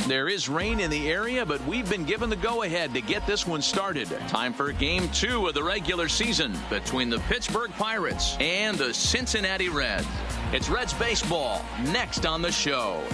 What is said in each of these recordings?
There is rain in the area, but we've been given the go-ahead to get this one started. Time for Game 2 of the regular season between the Pittsburgh Pirates and the Cincinnati Reds. It's Reds baseball next on the show.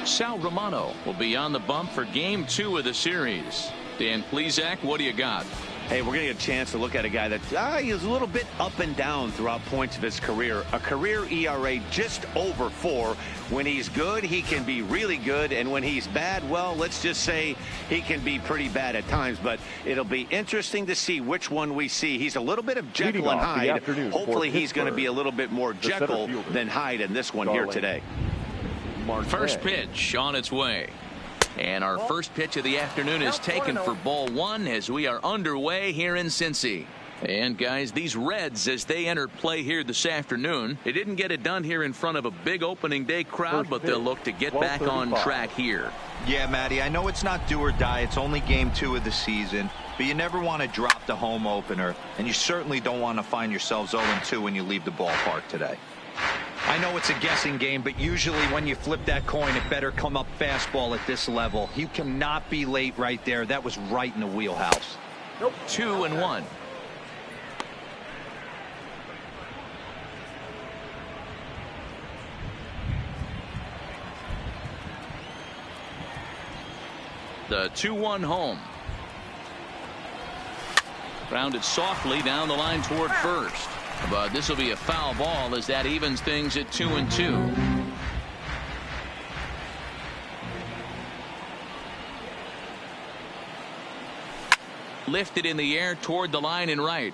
Sal Romano will be on the bump for Game 2 of the series. Dan Plesac, what do you got? Hey, we're going to get a chance to look at a guy that he was a little bit up and down throughout points of his career. A career ERA just over 4. When he's good, he can be really good. And when he's bad, well, let's just say he can be pretty bad at times. But it'll be interesting to see which one we see. He's a little bit of Jekyll and Hyde. Hopefully he's going to be a little bit more Jekyll than Hyde in this one here today. First pitch on its way. And our first pitch of the afternoon is taken for ball 1 as we are underway here in Cincy. And guys, these Reds, as they enter play here this afternoon, they didn't get it done here in front of a big opening day crowd, but they'll look to get back on track here. Yeah, Matty, I know it's not do or die. It's only Game 2 of the season, but you never want to drop the home opener, and you certainly don't want to find yourselves 0-2 when you leave the ballpark today. I know it's a guessing game, but usually when you flip that coin, it better come up fastball at this level. You cannot be late right there. That was right in the wheelhouse. Nope. 2-1. The 2-1 home. Grounded softly down the line toward first. But this will be a foul ball as that evens things at 2-2. Lifted in the air toward the line and right.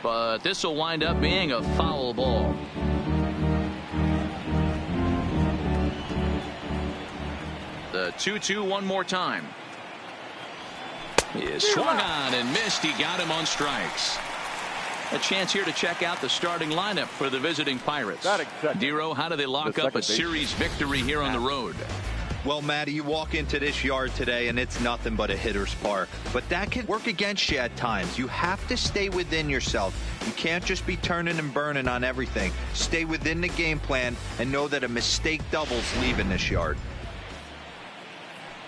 But this will wind up being a foul ball. The 2-2 one more time. He swung on and missed. He got him on strikes. A chance here to check out the starting lineup for the visiting Pirates. Dero, how do they lock up a series victory here on the road? Well, Matty, you walk into this yard today and it's nothing but a hitter's park. But that can work against you at times. You have to stay within yourself. You can't just be turning and burning on everything. Stay within the game plan and know that a mistake doubles leaving this yard.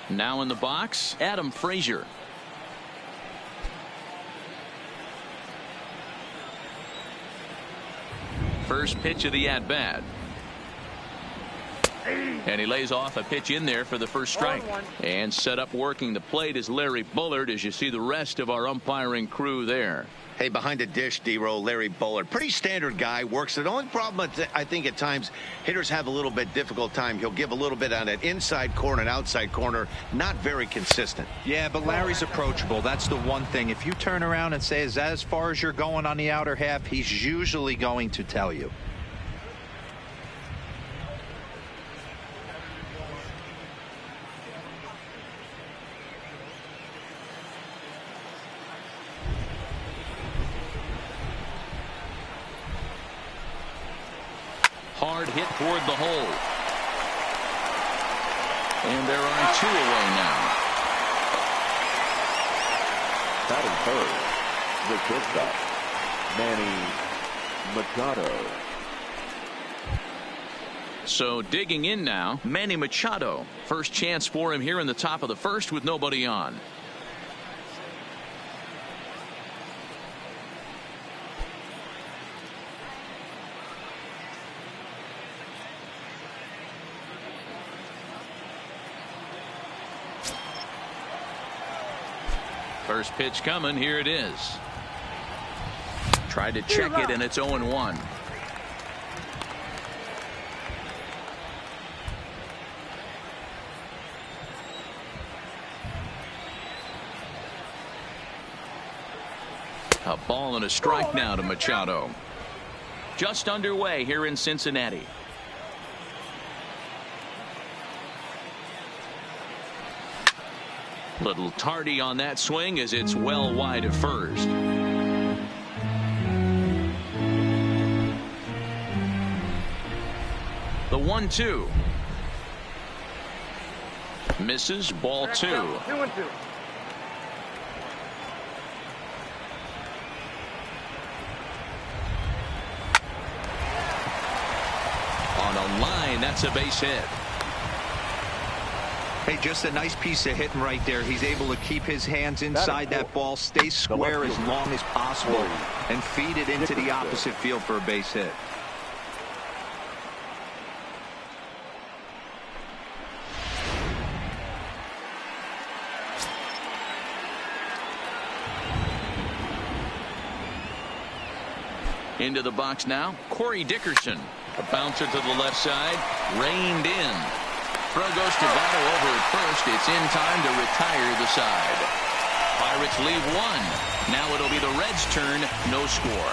Now in the box, Adam Frazier. First pitch of the at-bat. And he lays off a pitch in there for the first strike. And set up working the plate is Larry Bullard as you see the rest of our umpiring crew there. Hey, behind the dish, D-Row, Larry Bullard. Pretty standard guy, works. The only problem, I think, at times, hitters have a little bit difficult time. He'll give a little bit on that inside corner and outside corner. Not very consistent. Yeah, but Larry's approachable. That's the one thing. If you turn around and say, is that as far as you're going on the outer half, he's usually going to tell you. Hard hit toward the hole. And there are 2 away now. Batting third, the shortstop, Manny Machado. So digging in now, Manny Machado. First chance for him here in the top of the first with nobody on. First pitch coming. Here it is. Tried to check it, and it's 0-1. A ball and a strike now to Machado. Just underway here in Cincinnati. Little tardy on that swing as it's well wide of first. The 1-2. Misses, ball 2. 2-2. line. That's a base hit. Hey, just a nice piece of hitting right there. He's able to keep his hands inside that ball, stay square as long as possible, and feed it into the opposite field for a base hit. Into the box now, Corey Dickerson. A bouncer to the left side, reined in. Throw goes to Votto over at first. It's in time to retire the side. Pirates leave one. Now it'll be the Reds' turn. No score.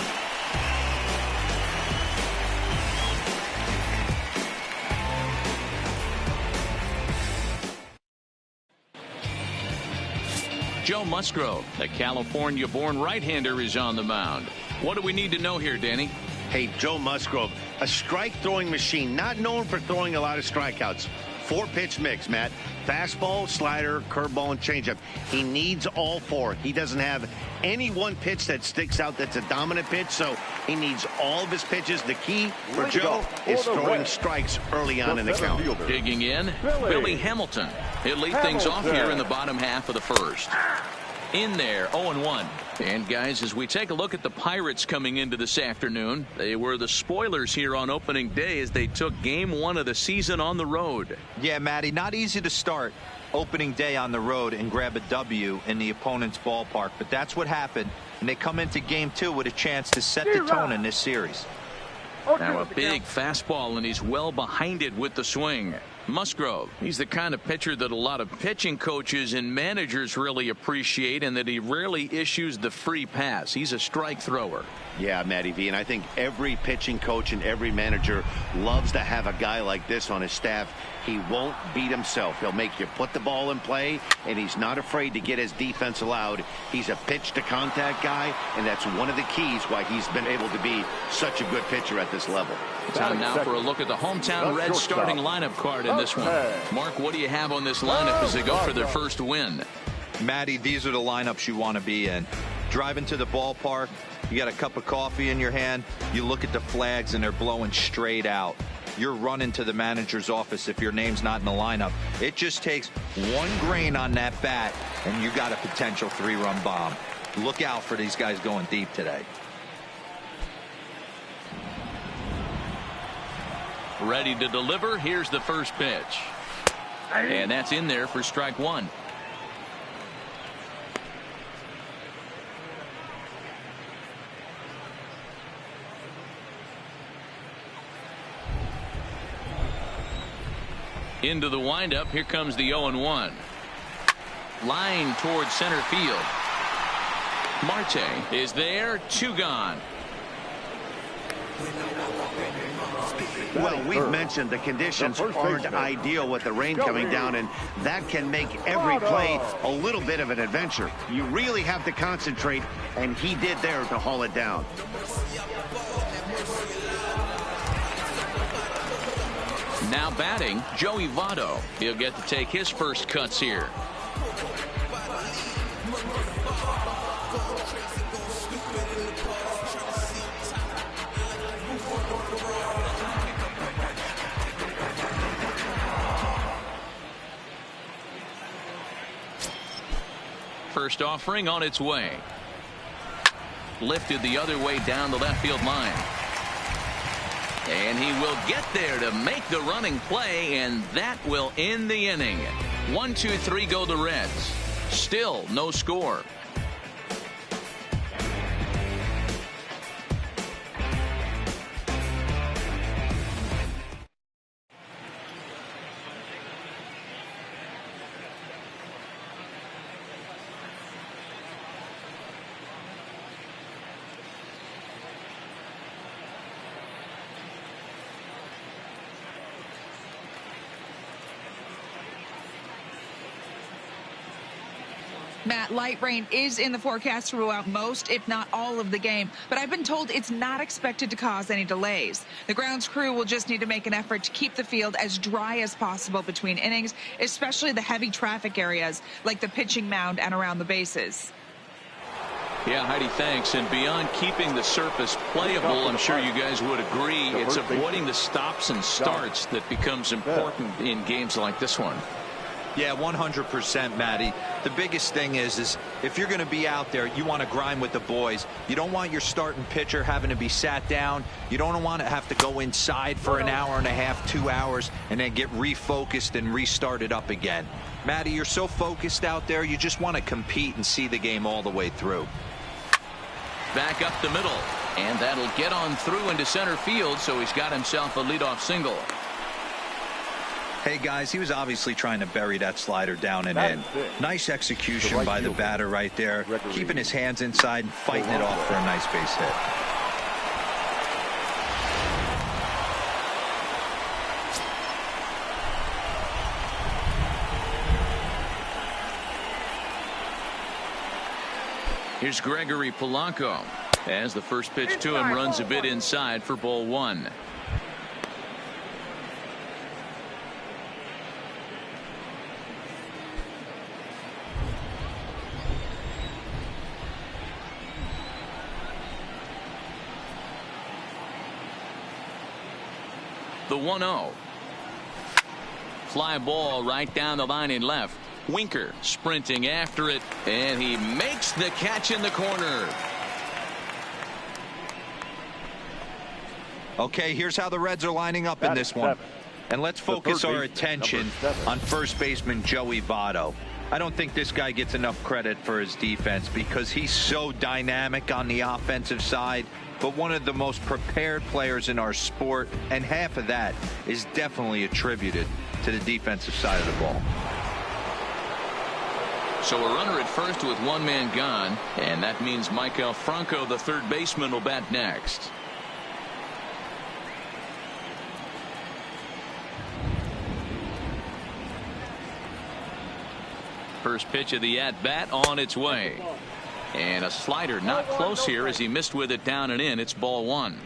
Joe Musgrove, the California-born right-hander, is on the mound. What do we need to know here, Danny? Hey, Joe Musgrove, a strike-throwing machine, not known for throwing a lot of strikeouts. 4-pitch mix, Matt. Fastball, slider, curveball, and changeup. He needs all 4. He doesn't have any one pitch that sticks out that's a dominant pitch, so he needs all of his pitches. The key for Joe is throwing strikes early on in the count. Digging in, Billy Hamilton. He'll lead things off here in the bottom half of the first. In there, 0-1. And guys, as we take a look at the Pirates coming into this afternoon, they were the spoilers here on opening day as they took game 1 of the season on the road. Yeah, Matty, not easy to start opening day on the road and grab a W in the opponent's ballpark, but that's what happened, and they come into game 2 with a chance to set the tone in this series. Now a big fastball, and he's well behind it with the swing. Musgrove, he's the kind of pitcher that a lot of pitching coaches and managers really appreciate, and that he rarely issues the free pass. He's a strike thrower. Yeah, Matty V, and I think every pitching coach and every manager loves to have a guy like this on his staff. He won't beat himself. He'll make you put the ball in play, and he's not afraid to get his defense allowed. He's a pitch-to-contact guy, and that's one of the keys why he's been able to be such a good pitcher at this level. Time now for a look at the hometown Reds starting lineup card in this one. Mark, what do you have on this lineup as they go for their first win? Matty, these are the lineups you want to be in. Driving to the ballpark, you got a cup of coffee in your hand, you look at the flags and they're blowing straight out. You're running to the manager's office if your name's not in the lineup. It just takes one grain on that bat and you got a potential 3-run bomb. Look out for these guys going deep today. Ready to deliver. Here's the first pitch. And that's in there for strike 1. Into the windup. Here comes the 0-1. Line towards center field. Marte is there. 2 gone. Well, we've mentioned the conditions aren't ideal with the rain coming down, and that can make every play a little bit of an adventure. You really have to concentrate, and he did there to haul it down. Now batting, Joey Votto. He'll get to take his first cuts here. First offering on its way. Lifted the other way down the left field line. And he will get there to make the running play, and that will end the inning. 1-2-3 go the Reds. Still no score. Matt, light rain is in the forecast throughout most, if not all, of the game, but I've been told it's not expected to cause any delays. The grounds crew will just need to make an effort to keep the field as dry as possible between innings, especially the heavy traffic areas like the pitching mound and around the bases. Yeah, Heidi, thanks. And beyond keeping the surface playable, I'm sure you guys would agree, it's avoiding the stops and starts that becomes important in games like this one. Yeah, 100%, Matty. The biggest thing is if you're going to be out there, you want to grind with the boys. You don't want your starting pitcher having to be sat down. You don't want to have to go inside for an hour and a half, 2 hours, and then get refocused and restarted up again. Matty, you're so focused out there, you just want to compete and see the game all the way through. Back up the middle, and that'll get on through into center field, so he's got himself a leadoff single. Hey, guys, he was obviously trying to bury that slider down and in. Nice execution by the batter right there, keeping his hands inside and fighting it off for a nice base hit. Here's Gregory Polanco as the first pitch to him runs a bit inside for ball one. The 1-0. Fly ball right down the line in left. Winker sprinting after it, and he makes the catch in the corner. Okay, here's how the Reds are lining up in this one. And let's focus our attention on first baseman Joey Votto. I don't think this guy gets enough credit for his defense because he's so dynamic on the offensive side, but one of the most prepared players in our sport, and half of that is definitely attributed to the defensive side of the ball. So a runner at first with one man gone, and that means Michael Franco, the third baseman, will bat next. First pitch of the at-bat on its way. And a slider not close here as he missed with it down and in. It's ball one.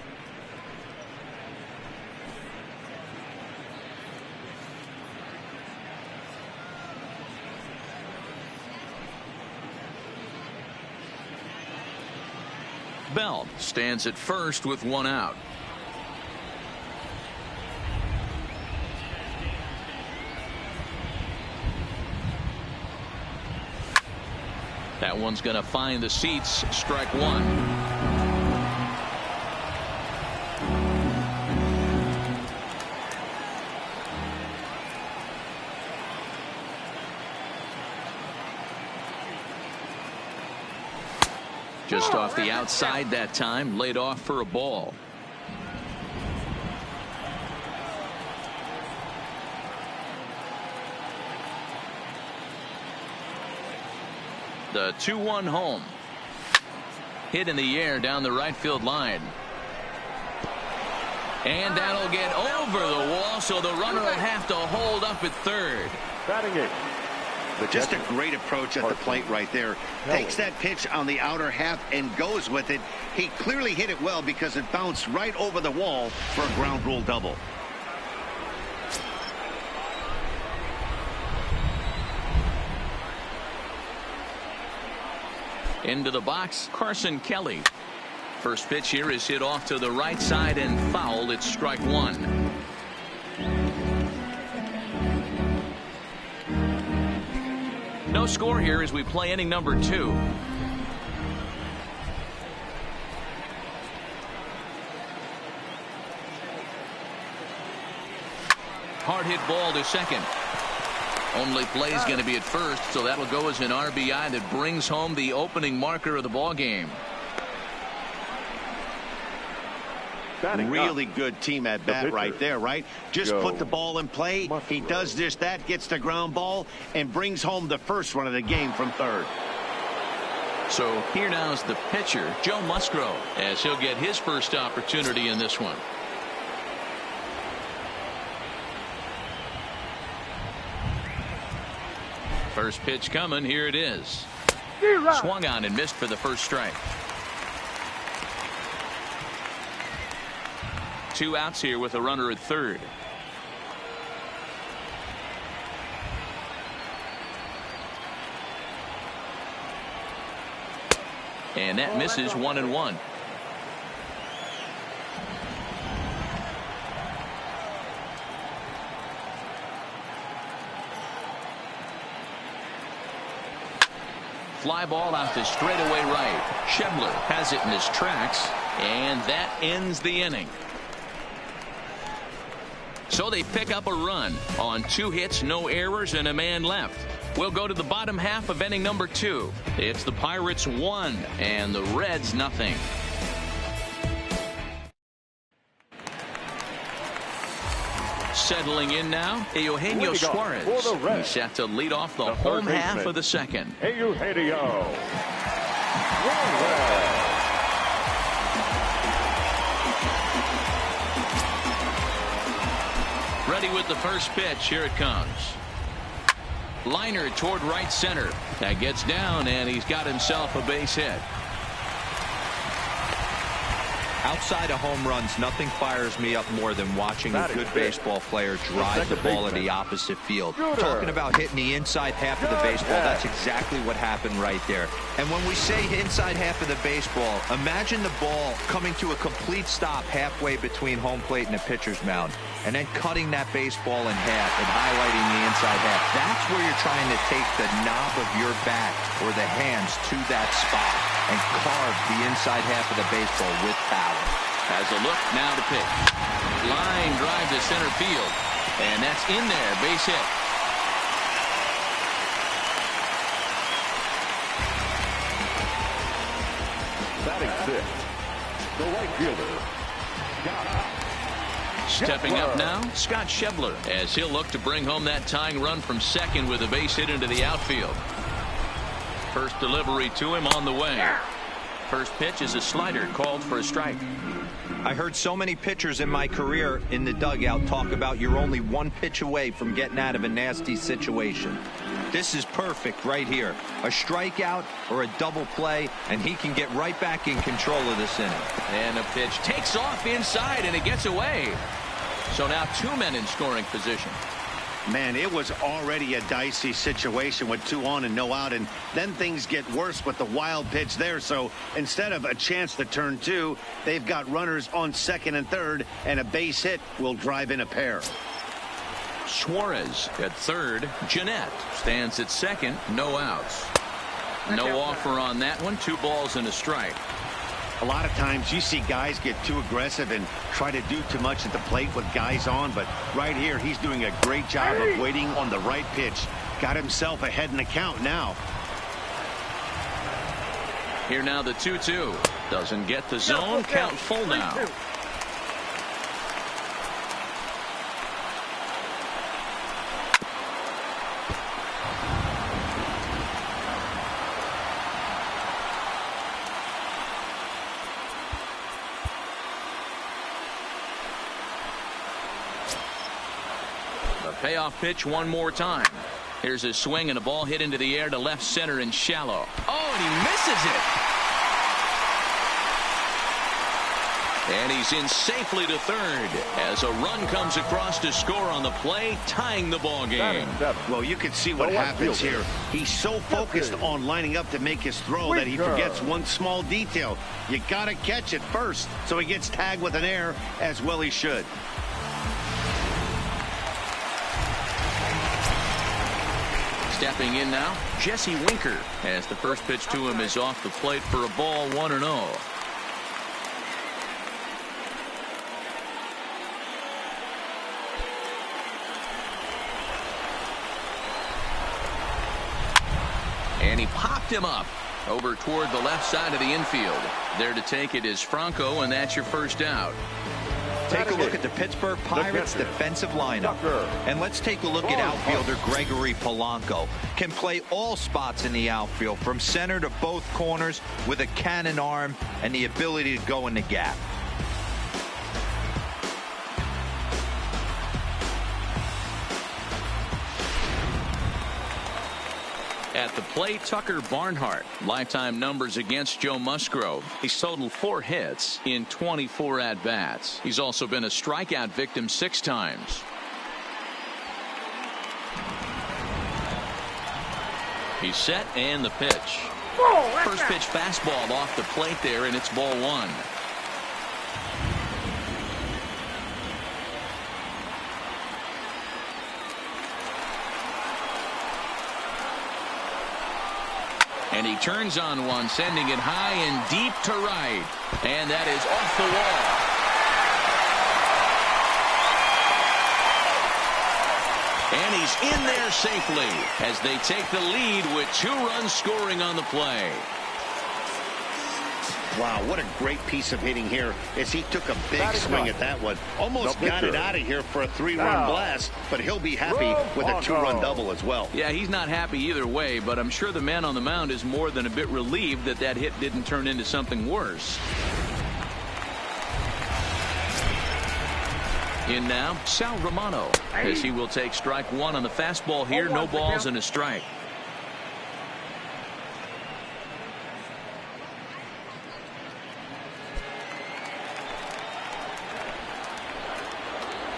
Bell stands at first with one out. That one's going to find the seats. Strike one. Just off the outside that time, laid off for a ball. The 2-1 home. Hit in the air down the right field line. And that'll get over the wall, so the runner will have to hold up at third. Batting it. Just a great approach at the plate right there. Takes that pitch on the outer half and goes with it. He clearly hit it well because it bounced right over the wall for a ground rule double. Into the box, Carson Kelly. First pitch here is hit off to the right side and fouled. It's strike one. No score here as we play inning number 2. Hard hit ball to second. Only play is going to be at first, so that'll go as an RBI that brings home the opening marker of the ball game. Really good team at bat right there, right? Just put the ball in play. He does just that, gets the ground ball, and brings home the first run of the game from third. So here now is the pitcher, Joe Musgrove, as he'll get his first opportunity in this one. First pitch coming. Here it is. Swung on and missed for the first strike. 2 outs here with a runner at third. And that misses 1-1. Fly ball out to straightaway right. Schebler has it in his tracks, and that ends the inning. So they pick up a run on 2 hits, no errors, and a man left. We'll go to the bottom half of inning number 2. It's the Pirates 1 and the Reds nothing. Settling in now, Eugenio Suarez. He's set to lead off the home half of the second. Eugenio. Ready with the first pitch. Here it comes. Liner toward right center. That gets down, and he's got himself a base hit. Outside of home runs, nothing fires me up more than watching a good baseball player drive the ball to the opposite field. Talking about hitting the inside half of the baseball, that's exactly what happened right there. And when we say inside half of the baseball, imagine the ball coming to a complete stop halfway between home plate and the pitcher's mound, and then cutting that baseball in half and highlighting the inside half. That's where you're trying to take the knob of your bat or the hands to that spot and carve the inside half of the baseball with power. Has a look now to pitch. Line drive to center field, and that's in there. Base hit. Batting 6th, the right fielder, Stepping up now, Scott Schebler, as he'll look to bring home that tying run from second with a base hit into the outfield. First delivery to him on the way. First pitch is a slider called for a strike. I heard so many pitchers in my career in the dugout talk about you're only 1 pitch away from getting out of a nasty situation. This is perfect right here. A strikeout or a double play, and he can get right back in control of this inning. And the pitch takes off inside, and it gets away. So now 2 men in scoring position. Man, it was already a dicey situation with 2 on and no out, and then things get worse with the wild pitch there. So instead of a chance to turn 2, they've got runners on second and third, and a base hit will drive in a pair. Suarez at third. Jeanette stands at second. No outs. No offer on that one. 2 balls and a strike. A lot of times you see guys get too aggressive and try to do too much at the plate with guys on, but right here he's doing a great job of waiting on the right pitch. Got himself ahead in the count now. Here now the 2-2. Doesn't get the zone. Count full now. Payoff pitch one more time. Here's a swing and a ball hit into the air to left center and shallow. Oh, and he misses it. And he's in safely to third as a run comes across to score on the play, tying the ball game. Well, you can see what happens here. He's so focused on lining up to make his throw that he forgets one small detail. You got to catch it first. So he gets tagged with an error, as well he should. Stepping in now, Jesse Winker, as the first pitch to him is off the plate for a ball, 1-0. And he popped him up over toward the left side of the infield. There to take it is Franco, and that's your first out. Take a look at the Pittsburgh Pirates defensive lineup. And let's take a look at outfielder Gregory Polanco. Can play all spots in the outfield from center to both corners with a cannon arm and the ability to go in the gap. At the plate, Tucker Barnhart. Lifetime numbers against Joe Musgrove. He's totaled 4 hits in 24 at-bats. He's also been a strikeout victim 6 times. He's set, and the pitch. First pitch fastball off the plate there, and it's ball one. And he turns on one, sending it high and deep to right. And that is off the wall. And he's in there safely as they take the lead with 2 runs scoring on the play. Wow, what a great piece of hitting here as he took a big swing at that one. Almost got it out of here for a 3-run blast, but he'll be happy with a 2-run double as well. Yeah, he's not happy either way, but I'm sure the man on the mound is more than a bit relieved that that hit didn't turn into something worse. In now, Sal Romano, as he will take strike 1 on the fastball here. No balls and a strike.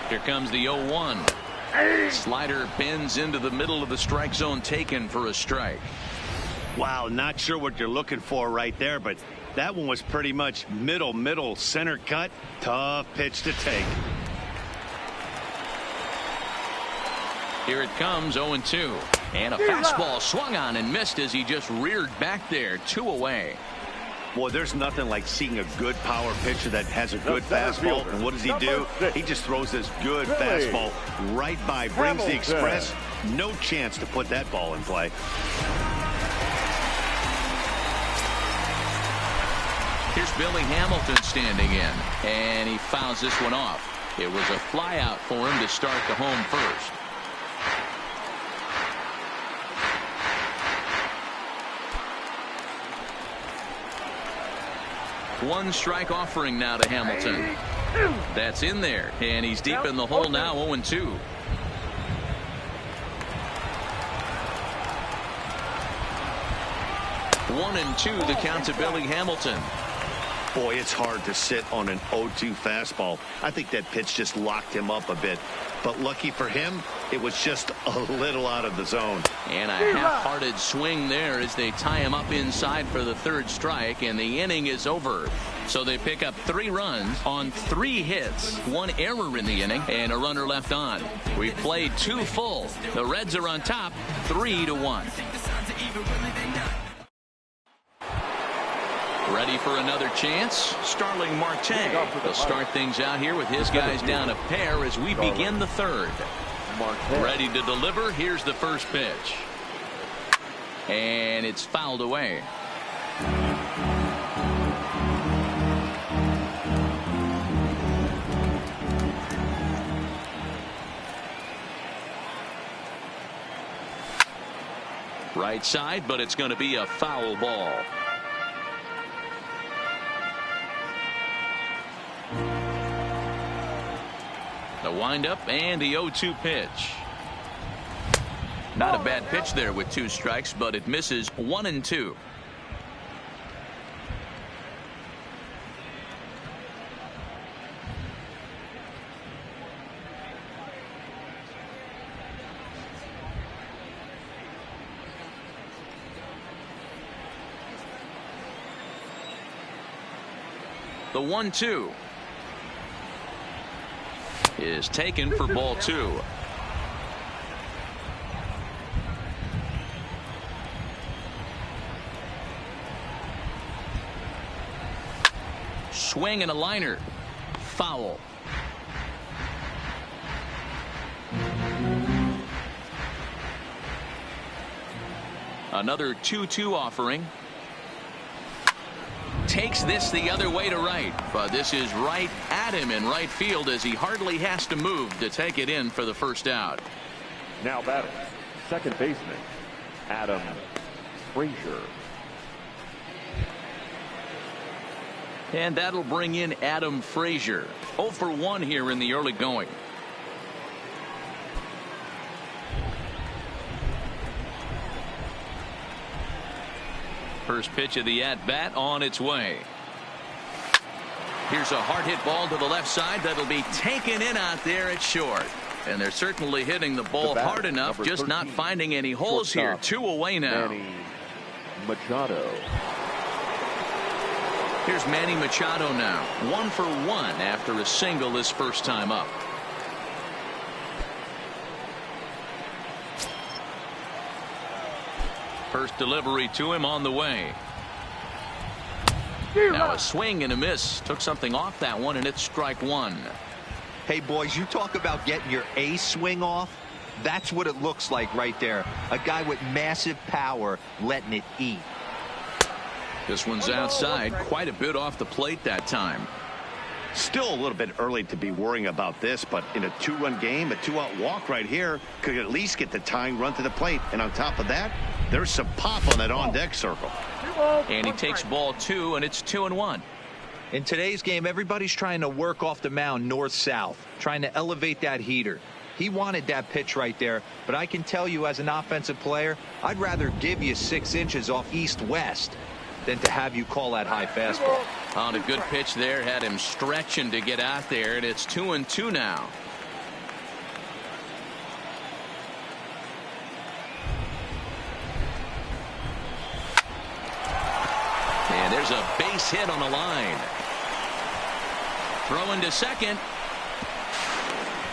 Here comes the 0-1. Slider pins into the middle of the strike zone, taken for a strike. Wow, not sure what you're looking for right there, but that one was pretty much middle center cut. Tough pitch to take. Here it comes, 0-2. And a fastball swung on and missed as he just reared back there, 2 away. Boy, there's nothing like seeing a good power pitcher that has a good fastball. And what does he do? He just throws this good fastball right by, brings the express. No chance to put that ball in play. Here's Billy Hamilton standing in, and he fouls this one off. It was a fly out for him to start the home first. One strike offering now to Hamilton. That's in there, and he's deep in the hole now, 0-2. One and 2, the count to Billy Hamilton. Boy, it's hard to sit on an 0-2 fastball. I think that pitch just locked him up a bit. But lucky for him, it was just a little out of the zone. And a half-hearted swing there as they tie him up inside for the 3rd strike, and the inning is over. So they pick up 3 runs on 3 hits, 1 error in the inning, and a runner left on. We've played 2 full. The Reds are on top, 3-1. Ready for another chance? Starling Marte will start things out here with his guys down a pair as we begin the 3rd. Ready to deliver. Here's the first pitch. And it's fouled away. Right side, but it's going to be a foul ball. The windup and the 0-2 pitch. Not a bad pitch there with 2 strikes, but it misses 1 and 2. The 1-2 is taken for ball 2. Swing and a liner. Foul. Another 2-2 offering. Takes this the other way to right, but this is right at him in right field as he hardly has to move to take it in for the first out. Now batting, second baseman, Adam Frazier. And that'll bring in Adam Frazier. 0 for 1 here in the early going. First pitch of the at-bat on its way. Here's a hard hit ball to the left side that'll be taken in out there at short. And they're certainly hitting the ball hard enough, just not finding any holes here. 2 away now. Machado. Here's Manny Machado now. 1 for 1 after a single his first time up. First delivery to him on the way. Now a swing and a miss. Took something off that one, and it's strike one. Hey, boys, you talk about getting your A swing off. That's what it looks like right there. A guy with massive power letting it eat. This one's outside, quite a bit off the plate that time. Still a little bit early to be worrying about this, but in a 2-run game, a 2-out walk right here could at least get the tying run to the plate. And on top of that, there's some pop on that on-deck circle. And he takes ball 2, and it's 2-1. In today's game, everybody's trying to work off the mound north-south, trying to elevate that heater. He wanted that pitch right there, but I can tell you as an offensive player, I'd rather give you 6 inches off east-west than to have you call that high fastball. On a good pitch there, had him stretching to get out there, and it's 2-2 now. And there's a base hit on the line. Throwing to second.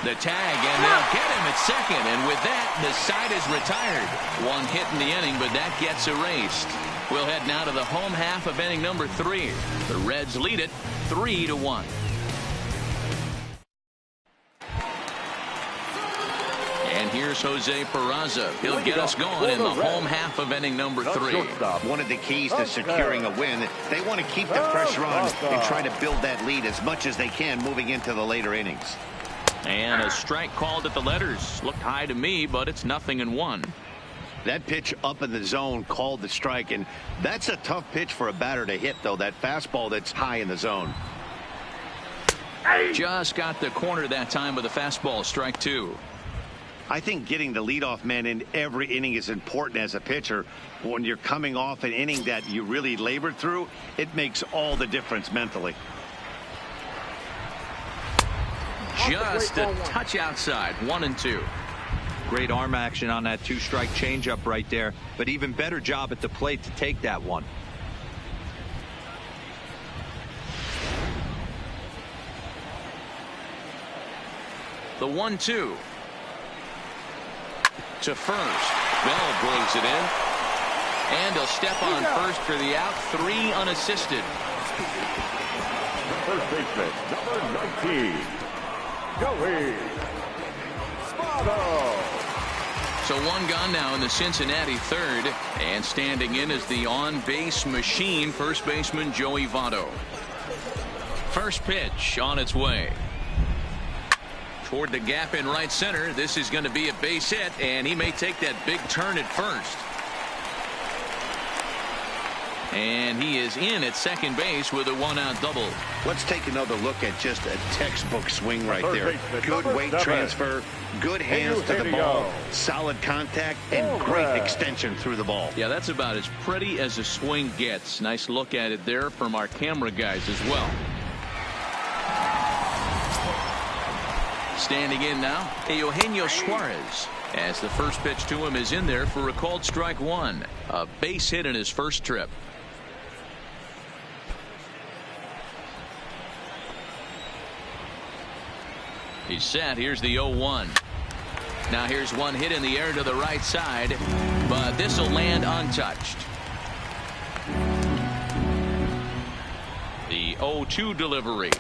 The tag, and they'll get him at second, and with that, the side is retired. 1 hit in the inning, but that gets erased. We'll head now to the home half of inning number 3. The Reds lead it 3-1. And here's Jose Peraza. He'll get us going in the home half of inning number 3. One of the keys to securing a win, they want to keep the pressure on and try to build that lead as much as they can moving into the later innings. And a strike called at the letters. Looked high to me, but it's 0-1. That pitch up in the zone called the strike, and that's a tough pitch for a batter to hit, though, that fastball that's high in the zone. Just got the corner that time with a fastball, strike 2. I think getting the leadoff man in every inning is important as a pitcher. When you're coming off an inning that you really labored through, it makes all the difference mentally. Just a touch outside, 1-2. Great arm action on that 2-strike changeup right there, but even better job at the plate to take that one. The 1-2 to first. Bell blows it in, and he'll step on first for the out. 3 unassisted. First baseman, number 19, Joey Votto. So 1 gone now in the Cincinnati third, and standing in is the on-base machine, first baseman Joey Votto. First pitch on its way. Toward the gap in right center. This is going to be a base hit, and he may take that big turn at first. And he is in at second base with a 1-out double. Let's take another look at just a textbook swing right there. Good weight transfer, good hands to the ball, solid contact, and great extension through the ball. Yeah, that's about as pretty as a swing gets. Nice look at it there from our camera guys as well. Standing in now, Eugenio Suarez, as the first pitch to him is in there for a called strike 1. A base hit in his first trip. He's set. Here's the 0-1. Now here's one hit in the air to the right side, but this will land untouched. The 0-2 delivery,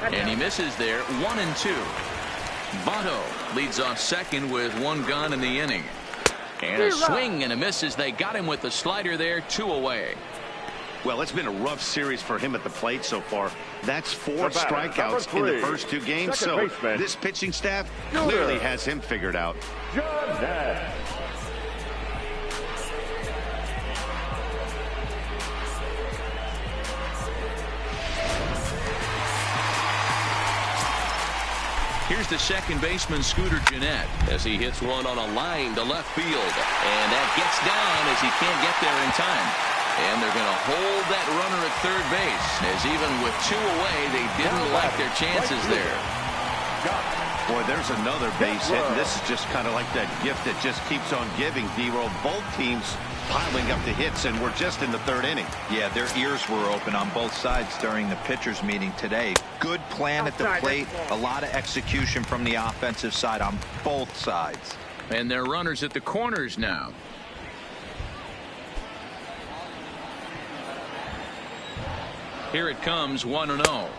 and he misses there. 1-2. Votto leads off second with 1 gone in the inning. And a swing and a miss as they got him with the slider there. 2 away. Well, it's been a rough series for him at the plate so far. That's 4 strikeouts in the first 2 games. So this pitching staff clearly has him figured out. Here's the second baseman, Scooter Gennett, as he hits one on a line to left field. And that gets down as he can't get there in time. And they're going to hold that runner at third base, as even with 2 away, they didn't like their chances there. Boy, there's another base hit, and this is just kind of like that gift that just keeps on giving, D-Roll. Both teams piling up the hits, and we're just in the third inning. Yeah, their ears were open on both sides during the pitchers meeting today. Good plan at the plate, a lot of execution from the offensive side on both sides. And they're runners at the corners now. Here it comes, 1-0.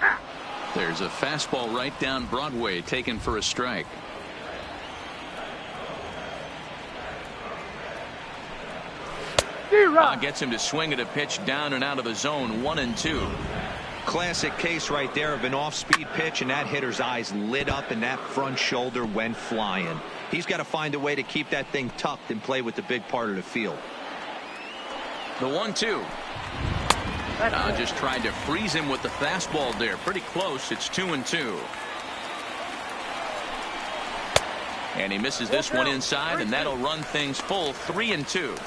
There's a fastball right down Broadway, taken for a strike. Gets him to swing at a pitch down and out of the zone, 1-2. Classic case right there of an off-speed pitch, and that hitter's eyes lit up and that front shoulder went flying. He's got to find a way to keep that thing tucked and play with the big part of the field. The 1-2. Just tried to freeze him with the fastball there. Pretty close. It's 2-2. And he misses this one inside, and that'll run things full, 3-2.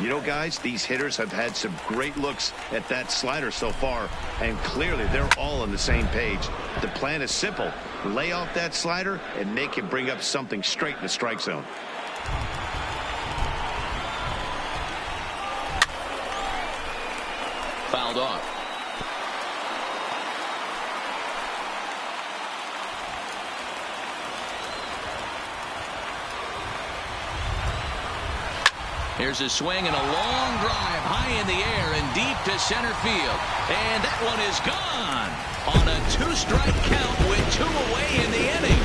You know, guys, these hitters have had some great looks at that slider so far, and clearly they're all on the same page. The plan is simple. Lay off that slider and make him bring up something straight in the strike zone. Fouled off. Here's a swing and a long drive high in the air and deep to center field. And that one is gone on a 2-strike count with 2 away in the inning.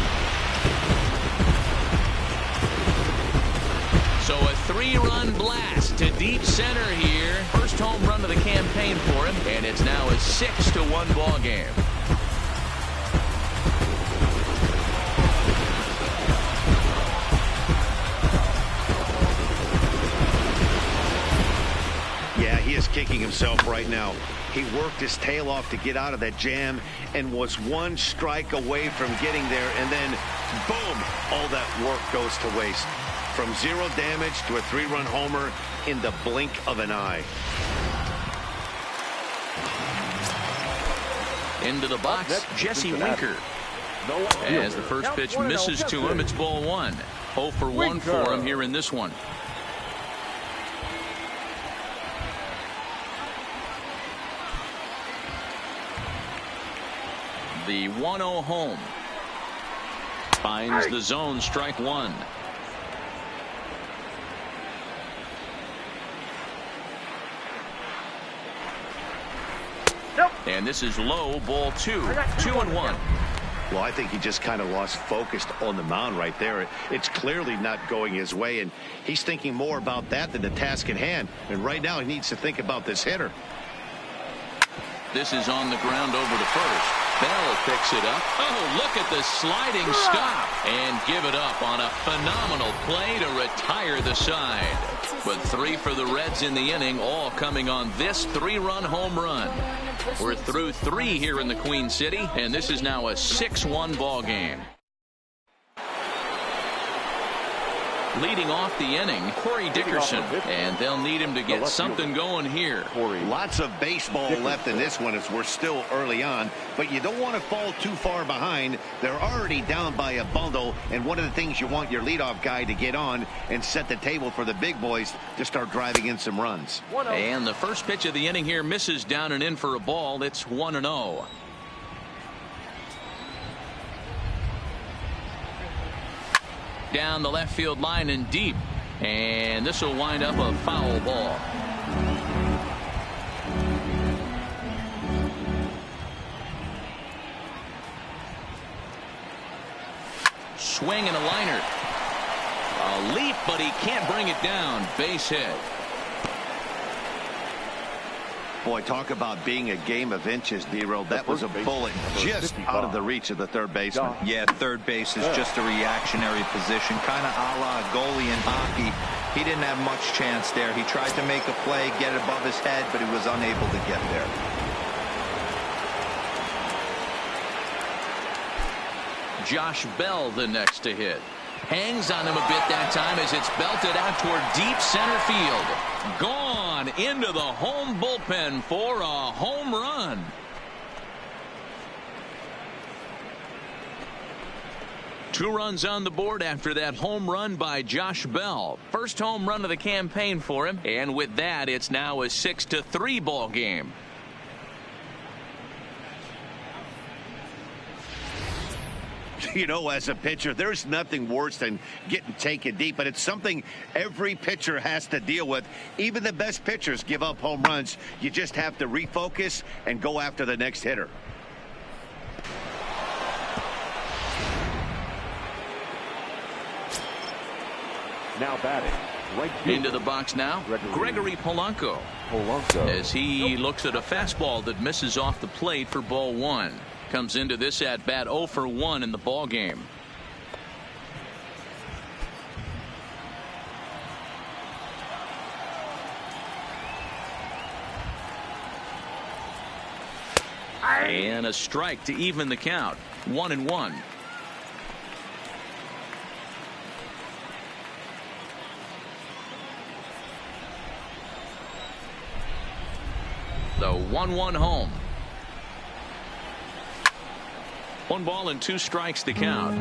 So a 3-run blast to deep center here. First home run of the campaign for him, and it's now a 6-1 ball game. He is kicking himself right now. He worked his tail off to get out of that jam and was 1 strike away from getting there, and then boom, all that work goes to waste. From 0 damage to a 3-run homer in the blink of an eye. Into the box, Jesse Winker. As the first pitch misses to him, it's ball 1. 0 for 1 for him here in this one. The 1-0 home. Finds the zone, strike 1. And this is low, ball 2. 2-1. Well, I think he just kind of lost focus on the mound right there. It's clearly not going his way, and he's thinking more about that than the task at hand. And right now he needs to think about this hitter. This is on the ground over to first. Bell picks it up. Oh, look at the sliding stop. And give it up on a phenomenal play to retire the side. But 3 for the Reds in the inning, all coming on this 3-run home run. We're through 3 here in the Queen City, and this is now a 6-1 ball game. Leading off the inning, Corey Dickerson, and they'll need him to get something going here. Lots of baseball left in this one as we're still early on, but you don't want to fall too far behind. They're already down by a bundle, and one of the things you want your leadoff guy to get on and set the table for the big boys to start driving in some runs. And the first pitch of the inning here misses down and in for a ball. It's 1-0. Down the left field line and deep, and this will wind up a foul ball. Swing and a liner. A leap, but he can't bring it down. Base hit. Boy, talk about being a game of inches, D-Roll. That was a bullet just out of the reach of the third baseman. Yeah, third base is just a reactionary position, kind of a la goalie in hockey. He didn't have much chance there. He tried to make a play, get it above his head, but he was unable to get there. Josh Bell the next to hit. Hangs on him a bit that time as it's belted out toward deep center field. Gone into the home bullpen for a home run. 2 runs on the board after that home run by Josh Bell. First home run of the campaign for him. And with that, it's now a 6-3 ball game. You know, as a pitcher, there's nothing worse than getting taken deep, but it's something every pitcher has to deal with. Even the best pitchers give up home runs. You just have to refocus and go after the next hitter. Now batting. Right field. Into the box now, Gregory Polanco. As he looks at a fastball that misses off the plate for ball 1. Comes into this at bat 0 for 1 in the ball game. And a strike to even the count. 1-1. The 1-1 home. 1 ball and 2 strikes to count.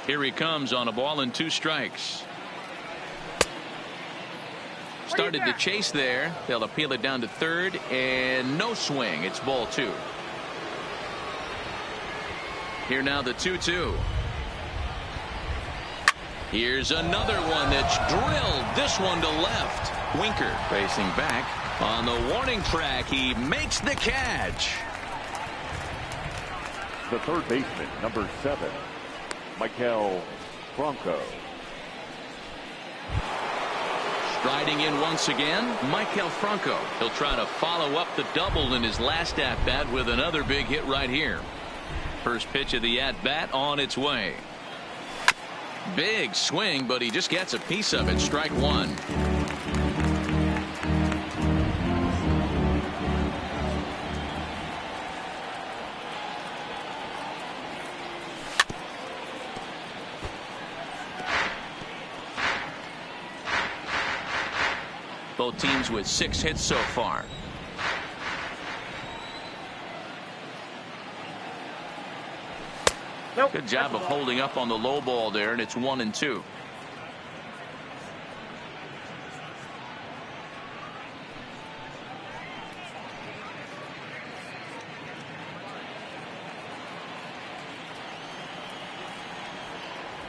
Here he comes on a ball and 2 strikes. Started to chase there. They'll appeal it down to third, and no swing. It's ball 2. Here now the 2-2. Here's another one that's drilled. This one to left. Winker facing back on the warning track. He makes the catch. The third baseman, number 7, Michael Franco. Striding in once again, Michael Franco. He'll try to follow up the double in his last at-bat with another big hit right here. First pitch of the at-bat on its way. Big swing, but he just gets a piece of it. Strike 1. Both teams with 6 hits so far. Good job of holding up on the low ball there, and it's 1-2.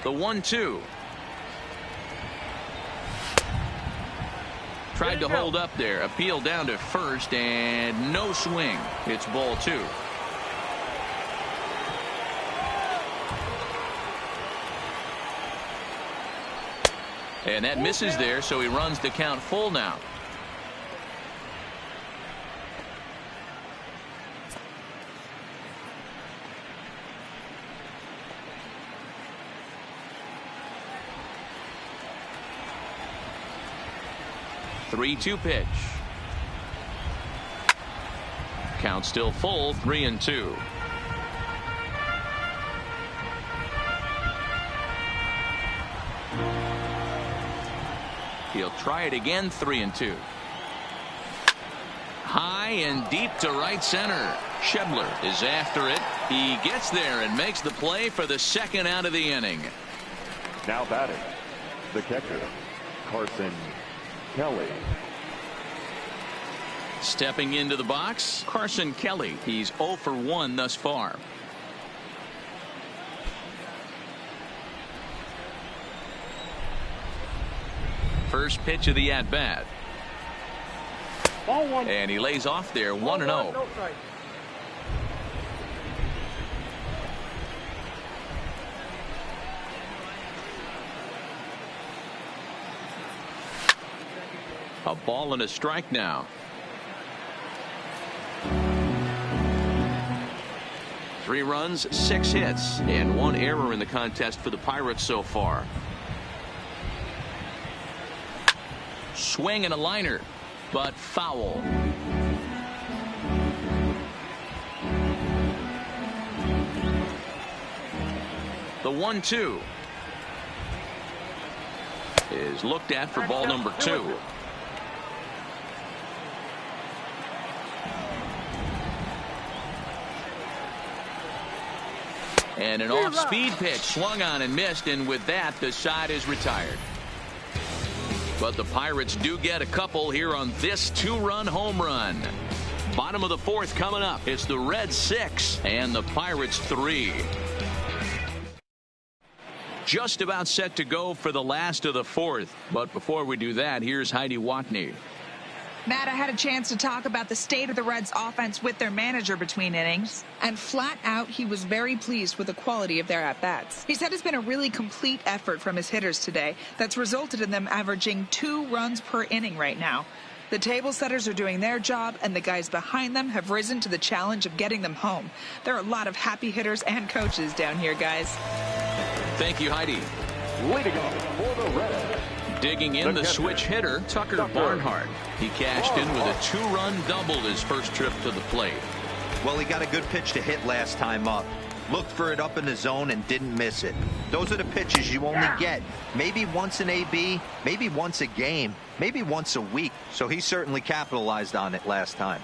The 1-2. Tried to hold up there. Appeal down to first, and no swing. It's ball 2. And that misses there, so he runs the count full now. The 3-2 pitch. Count still full, 3-2. He'll try it again, 3-2. High and deep to right center. Schebler is after it. He gets there and makes the play for the second out of the inning. Now batting, the catcher, Carson Kelly. Stepping into the box, Carson Kelly. He's 0 for 1 thus far. First pitch of the at-bat. And he lays off there, 1-0. A ball and a strike now. 3 runs, 6 hits, and 1 error in the contest for the Pirates so far. Swing and a liner, but foul. The 1-2 is looked at for ball number 2. And an off-speed pitch swung on and missed, and with that, the side is retired. But the Pirates do get a couple here on this two-run home run. Bottom of the fourth coming up. It's the Reds 6 and the Pirates 3. Just about set to go for the last of the fourth. But before we do that, here's Heidi Watney. Matt, I had a chance to talk about the state of the Reds offense with their manager between innings, and flat out he was very pleased with the quality of their at-bats. He said it's been a really complete effort from his hitters today that's resulted in them averaging 2 runs per inning right now. The table setters are doing their job, and the guys behind them have risen to the challenge of getting them home. There are a lot of happy hitters and coaches down here, guys. Thank you, Heidi. Leading off for the Reds. Digging in the switch hitter, Tucker Barnhart. He cashed in with a 2-run double his first trip to the plate. Well, he got a good pitch to hit last time up. Looked for it up in the zone and didn't miss it. Those are the pitches you only get maybe once in AB, maybe once a game, maybe once a week. So he certainly capitalized on it last time.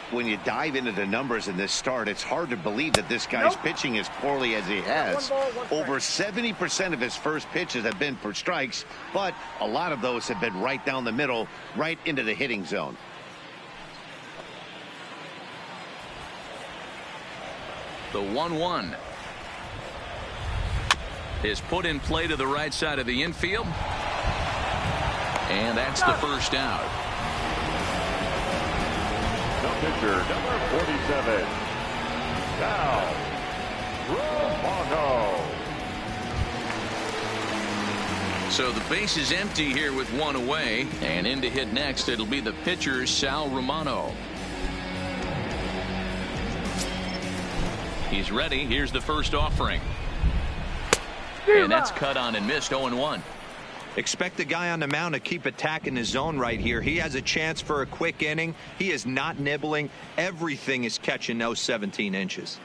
When you dive into the numbers in this start, it's hard to believe that this guy's pitching as poorly as he has. Over 70% of his first pitches have been for strikes, but a lot of those have been right down the middle, right into the hitting zone. The 1-1 is put in play to the right side of the infield. And that's the first out. The pitcher, number 47. Now, Romano. So the base is empty here with 1 away. And in to hit next, it'll be the pitcher, Sal Romano. He's ready. Here's the first offering. And that's cut on and missed. 0-1. Expect the guy on the mound to keep attacking the zone right here. He has a chance for a quick inning. He is not nibbling. Everything is catching those 17 inches.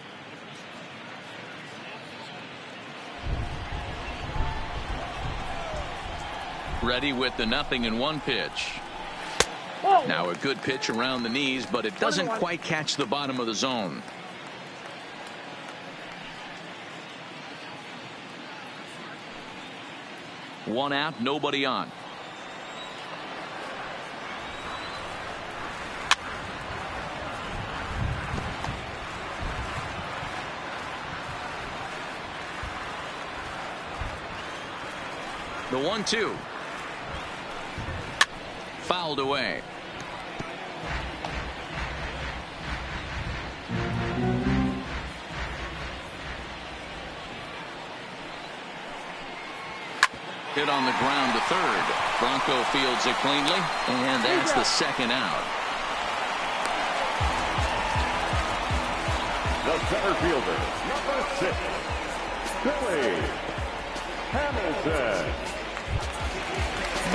Ready with the 0-1 pitch. Now a good pitch around the knees, but it doesn't quite catch the bottom of the zone. One out, nobody on. The 1-2. Fouled away. Hit on the ground to third. Bronco fields it cleanly, and that's the second out. The center fielder, number 6, Billy Hamilton.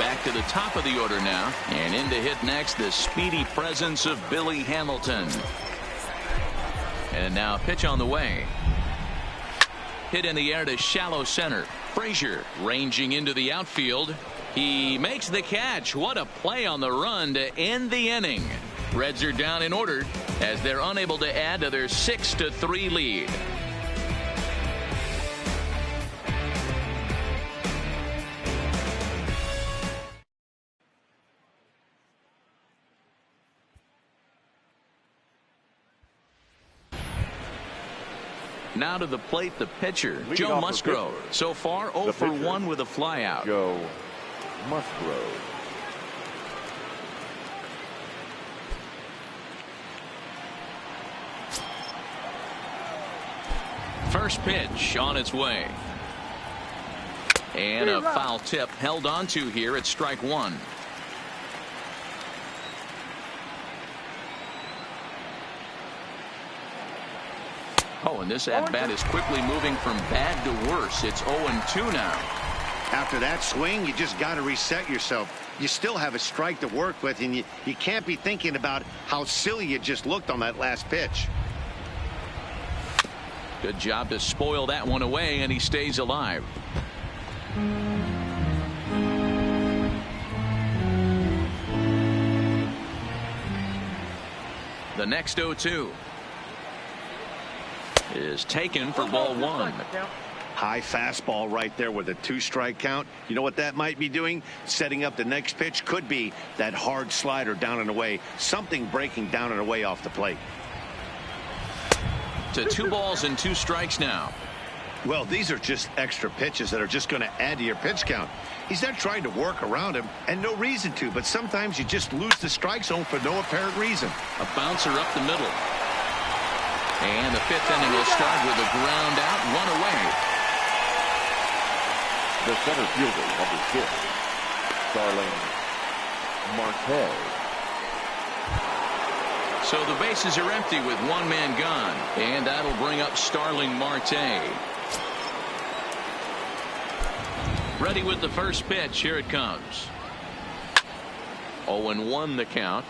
Back to the top of the order now, and in to hit next, the speedy presence of Billy Hamilton. And now a pitch on the way. Hit in the air to shallow center. Frazier ranging into the outfield. He makes the catch. What a play on the run to end the inning. Reds are down in order as they're unable to add to their 6-3 lead. Now to the plate, the pitcher, Joe Musgrove. So far, 0 for 1 with a flyout. Joe Musgrove. First pitch on its way. And a foul tip held onto here at strike 1. Oh, and this at-bat is quickly moving from bad to worse. It's 0-2 now. After that swing, you just got to reset yourself. You still have a strike to work with, and you can't be thinking about how silly you just looked on that last pitch. Good job to spoil that one away, and he stays alive. The next 0-2. is taken for ball one. High fastball right there with a 2-strike count. You know what that might be doing? Setting up the next pitch. Could be that hard slider down and away. Something breaking down and away off the plate. To 2 balls and 2 strikes now. Well, these are just extra pitches that are just going to add to your pitch count. He's not trying to work around him, and no reason to, but sometimes you just lose the strike zone for no apparent reason. A bouncer up the middle. And the 5th inning will start with a ground out, 1 away. The center fielder, number 6, Starling Marte. So the bases are empty with 1 man gone. And that'll bring up Starling Marte. Ready with the first pitch. Here it comes. 0-1 the count.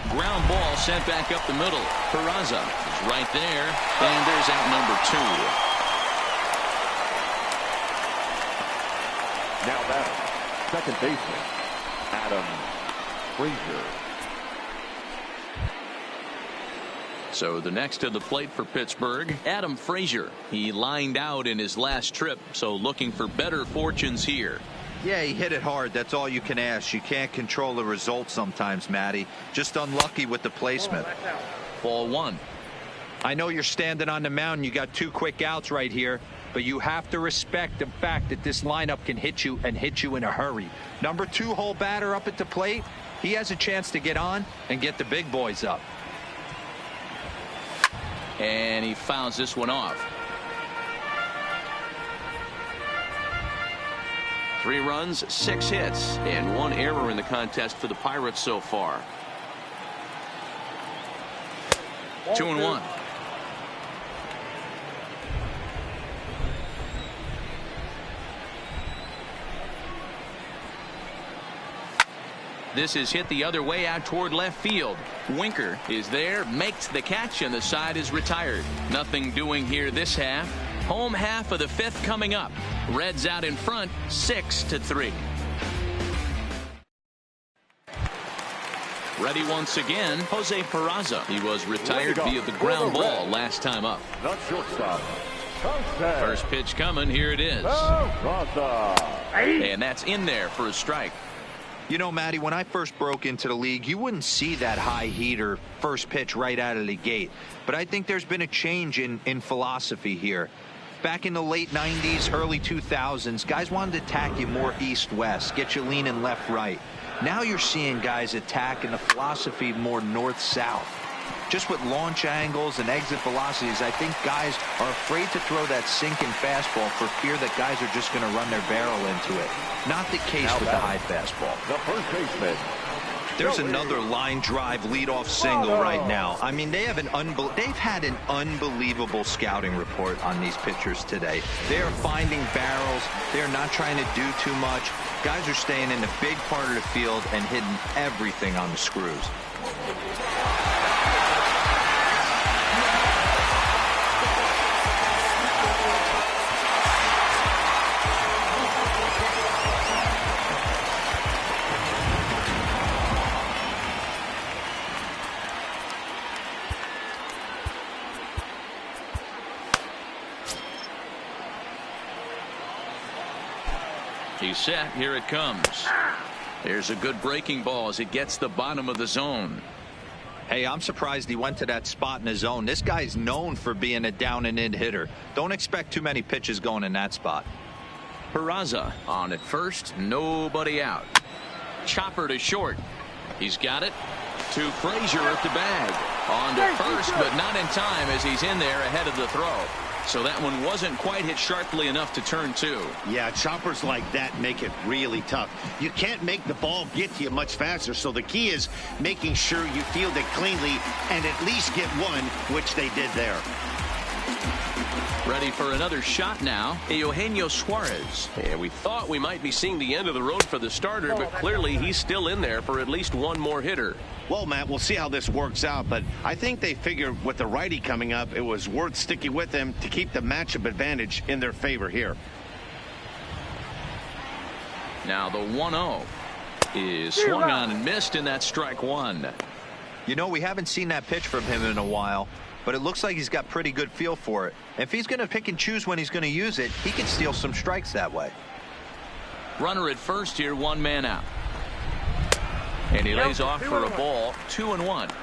Ground ball sent back up the middle. Peraza is right there, and there's out number 2. Now batter, second baseman, Adam Frazier. So the next to the plate for Pittsburgh, Adam Frazier. He lined out in his last trip, so looking for better fortunes here. Yeah, he hit it hard. That's all you can ask. You can't control the result sometimes, Matty. Just unlucky with the placement. Ball 1. I know you're standing on the mound. You got 2 quick outs right here, but you have to respect the fact that this lineup can hit you and hit you in a hurry. Number 2 hole batter up at the plate. He has a chance to get on and get the big boys up. And he fouls this one off. 3 runs, 6 hits, and 1 error in the contest for the Pirates so far. 2-1. This is hit the other way out toward left field. Winker is there, makes the catch, and the side is retired. Nothing doing here this half. Home half of the 5th coming up. Reds out in front, 6-3. Ready once again, Jose Peraza. He was retired via the ground ball last time up. Not shortstop. First pitch coming. Here it is. And that's in there for a strike. You know, Matty, when I first broke into the league, you wouldn't see that high heater first pitch right out of the gate. But I think there's been a change in philosophy here. Back in the late 90s, early 2000s, guys wanted to attack you more east-west, get you leaning left-right. Now you're seeing guys attack in the philosophy more north-south. Just with launch angles and exit velocities, I think guys are afraid to throw that sinking fastball for fear that guys are just going to run their barrel into it. Not the case with the high fastball. The first baseman. There's another line drive leadoff single right now. I mean, they've had an unbelievable scouting report on these pitchers today. They are finding barrels. They're not trying to do too much. Guys are staying in the big part of the field and hitting everything on the screws. He's set. Here it comes. There's a good breaking ball as it gets the bottom of the zone. Hey, I'm surprised he went to that spot in his zone. This guy's known for being a down and in hitter. Don't expect too many pitches going in that spot. Peraza on at first, nobody out. Chopper to short. He's got it. To Frazier at the bag. On to first, but not in time as he's in there ahead of the throw. So that one wasn't quite hit sharply enough to turn 2. Yeah, choppers like that make it really tough. You can't make the ball get to you much faster, so the key is making sure you field it cleanly and at least get one, which they did there. Ready for another shot now, Eugenio Suarez. And we thought we might be seeing the end of the road for the starter, but clearly he's still in there for at least one more hitter. Well, Matt, we'll see how this works out, but I think they figured with the righty coming up, it was worth sticking with them to keep the matchup advantage in their favor here. Now the 1-0 is swung on and missed, and that's strike one. You know, we haven't seen that pitch from him in a while, but it looks like he's got pretty good feel for it. If he's going to pick and choose when he's going to use it, he can steal some strikes that way. Runner at first here, one man out. And he lays off for a ball, 2-1.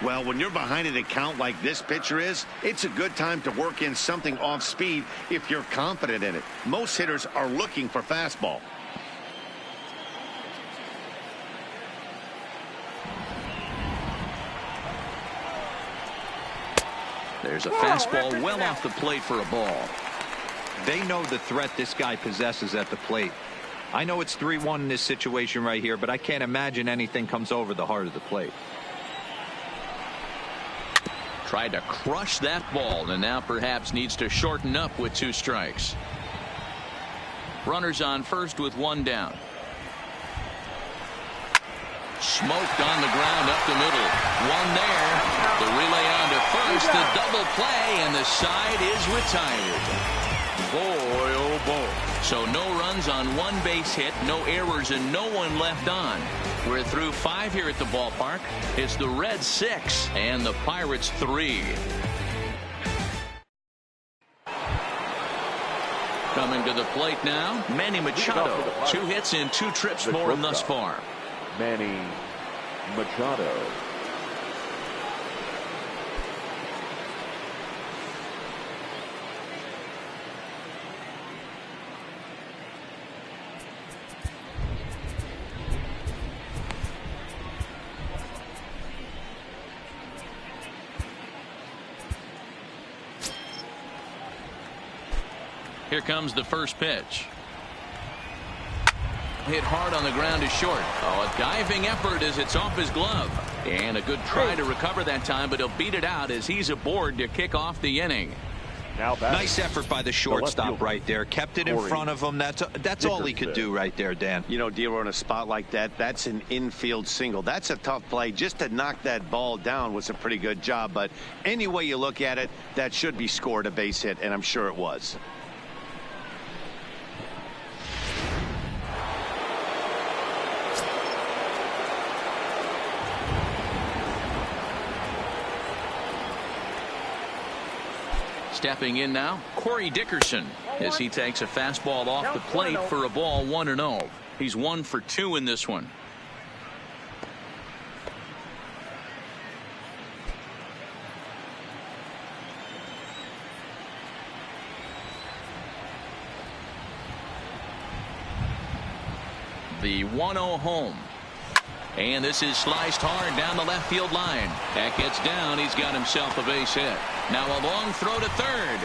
Well, when you're behind an account like this pitcher is, it's a good time to work in something off speed if you're confident in it. Most hitters are looking for fastball. There's a fastball well off the plate for a ball. They know the threat this guy possesses at the plate. I know it's 3-1 in this situation right here, but I can't imagine anything comes over the heart of the plate. Tried to crush that ball, and now perhaps needs to shorten up with 2 strikes. Runners on first with 1 down. Smoked on the ground up the middle. 1 there. The relay on to first. The double play, and the side is retired. Boy, oh boy. So no runs on 1 base hit, no errors, and no one left on. We're through 5 here at the ballpark. It's the Reds 6 and the Pirates 3. Coming to the plate now, Manny Machado. 2 hits and 2 trips for him thus far. Manny Machado. Here comes the first pitch. Hit hard on the ground is short. Oh, a diving effort as it's off his glove. And a good try to recover that time, but he'll beat it out as he's aboard to kick off the inning. Now nice effort by the shortstop right there. Kept it in front of him. That's all he could do right there, Dan. You know, dealer in a spot like that, that's an infield single. That's a tough play. Just to knock that ball down was a pretty good job. But any way you look at it, that should be scored a base hit, and I'm sure it was. Stepping in now, Corey Dickerson, as he takes a fastball off the plate for a ball, 1-0. He's 1 for 2 in this one. The 1-0 home. And this is sliced hard down the left field line. That gets down. He's got himself a base hit. Now a long throw to third.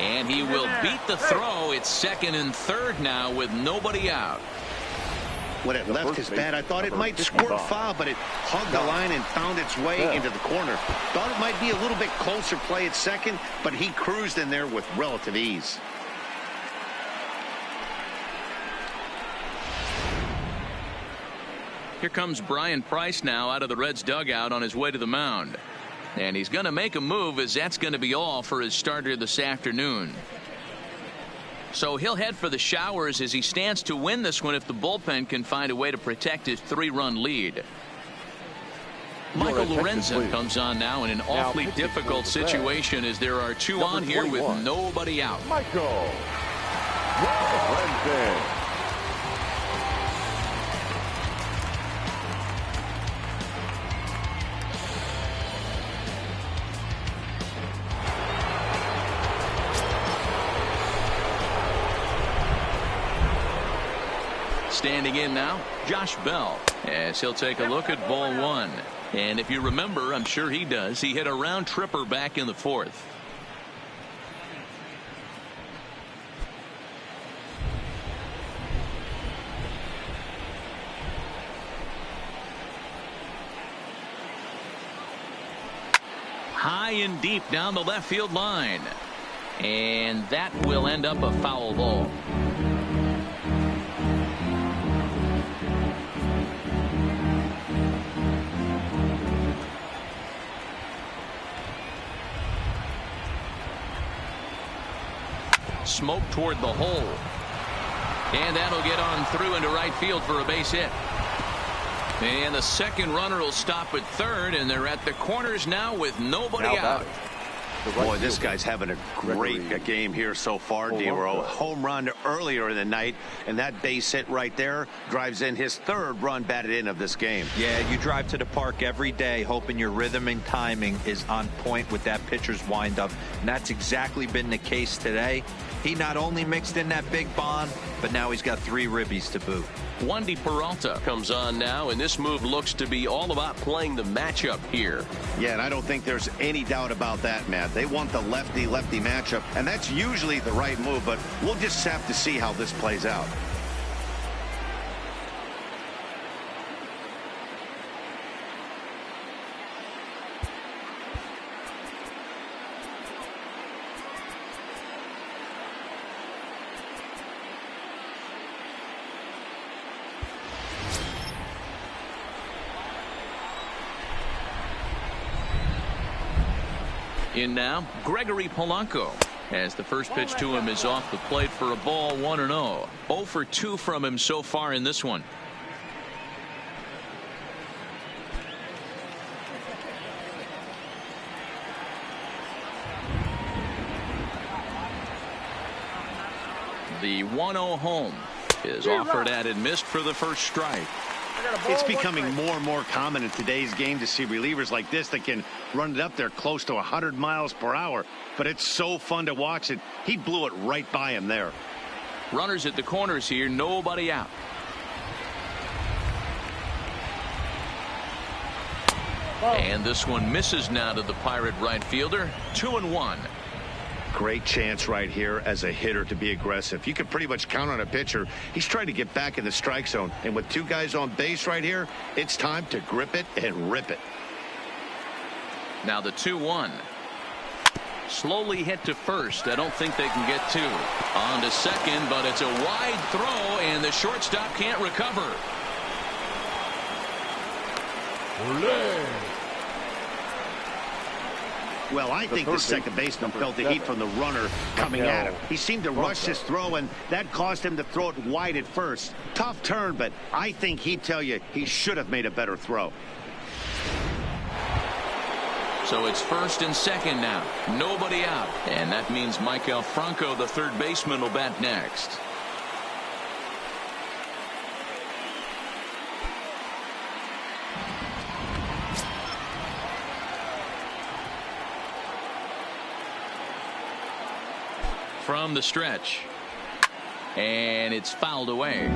And he will beat the throw. It's second and third now with nobody out. When it left his bat, I thought it might squirt foul, but it hugged the line and found its way into the corner. Thought it might be a little bit closer play at second, but he cruised in there with relative ease. Here comes Brian Price now out of the Reds dugout on his way to the mound. And he's going to make a move, as that's going to be all for his starter this afternoon. So he'll head for the showers as he stands to win this one if the bullpen can find a way to protect his 3-run lead. Michael Lorenzen comes on now in an awfully difficult situation as there are 2 on here with nobody out. Michael Lorenzen. Standing in now, Josh Bell, as he'll take a look at ball 1. And if you remember, I'm sure he does, he hit a round tripper back in the 4th. High and deep down the left field line. And that will end up a foul ball. Smoke toward the hole. And that'll get on through into right field for a base hit. And the second runner will stop at third, and they're at the corners now with nobody out. Boy, this guy's having a great game here so far, D-Row. Home run earlier in the night, and that base hit right there drives in his third run batted in of this game. Yeah, you drive to the park every day hoping your rhythm and timing is on point with that pitcher's windup, and that's exactly been the case today. He not only mixed in that big bomb, but now he's got 3 ribbies to boot. Wandy Peralta comes on now, and this move looks to be all about playing the matchup here. Yeah, and I don't think there's any doubt about that, Matt. They want the lefty-lefty matchup, and that's usually the right move, but we'll just have to see how this plays out. In now, Gregory Polanco, as the first pitch to him is off the plate for a ball, 1-0. 0 for 2 from him so far in this one. The 1-0 home is offered at and missed for the first strike. It's becoming more and more common in today's game to see relievers like this that can run it up there close to 100 miles per hour. But it's so fun to watch it. He blew it right by him there. Runners at the corners here, nobody out. And this one misses now to the Pirate right fielder. 2-1. Great chance right here as a hitter to be aggressive. You can pretty much count on a pitcher. He's trying to get back in the strike zone. And with 2 guys on base right here, it's time to grip it and rip it. Now the 2-1. Slowly hit to first. I don't think they can get 2. On to second, but it's a wide throw, and the shortstop can't recover. Well, I think the second baseman felt the heat from the runner coming at him. He seemed to rush this throw, and that caused him to throw it wide at first. Tough turn, but I think he'd tell you he should have made a better throw. So it's first and second now. Nobody out. And that means Michael Franco, the third baseman, will bat next. From the stretch, and it's fouled away.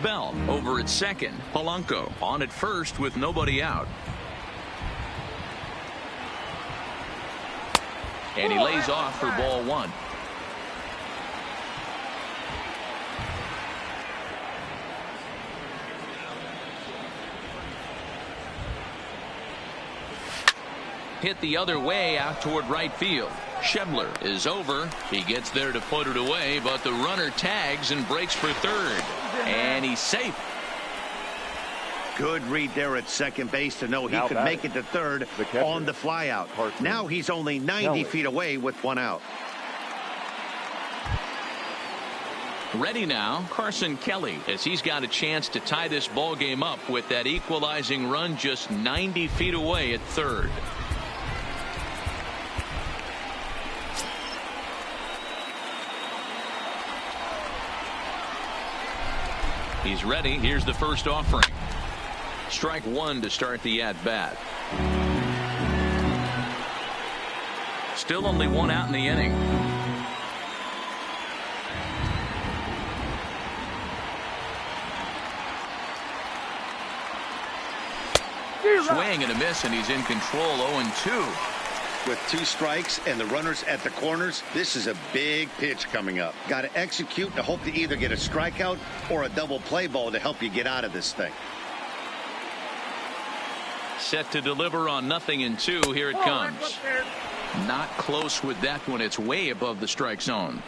Bell over at second. Polanco on at first with nobody out. And he lays off for ball 1. Hit the other way out toward right field. Schebler is over. He gets there to put it away, but the runner tags and breaks for third. And he's safe. Good read there at second base to know he could make it to third on the flyout. Now he's only 90 feet away with 1 out. Ready now, Carson Kelly, as he's got a chance to tie this ball game up with that equalizing run just 90 feet away at third. He's ready. Here's the first offering. Strike 1 to start the at-bat. Still only 1 out in the inning. Swing and a miss, and he's in control. 0-2. With 2 strikes and the runners at the corners, this is a big pitch coming up. Got to execute to hope to either get a strikeout or a double play ball to help you get out of this thing. Set to deliver on 0-2. Here it comes. Not close with that one. It's way above the strike zone.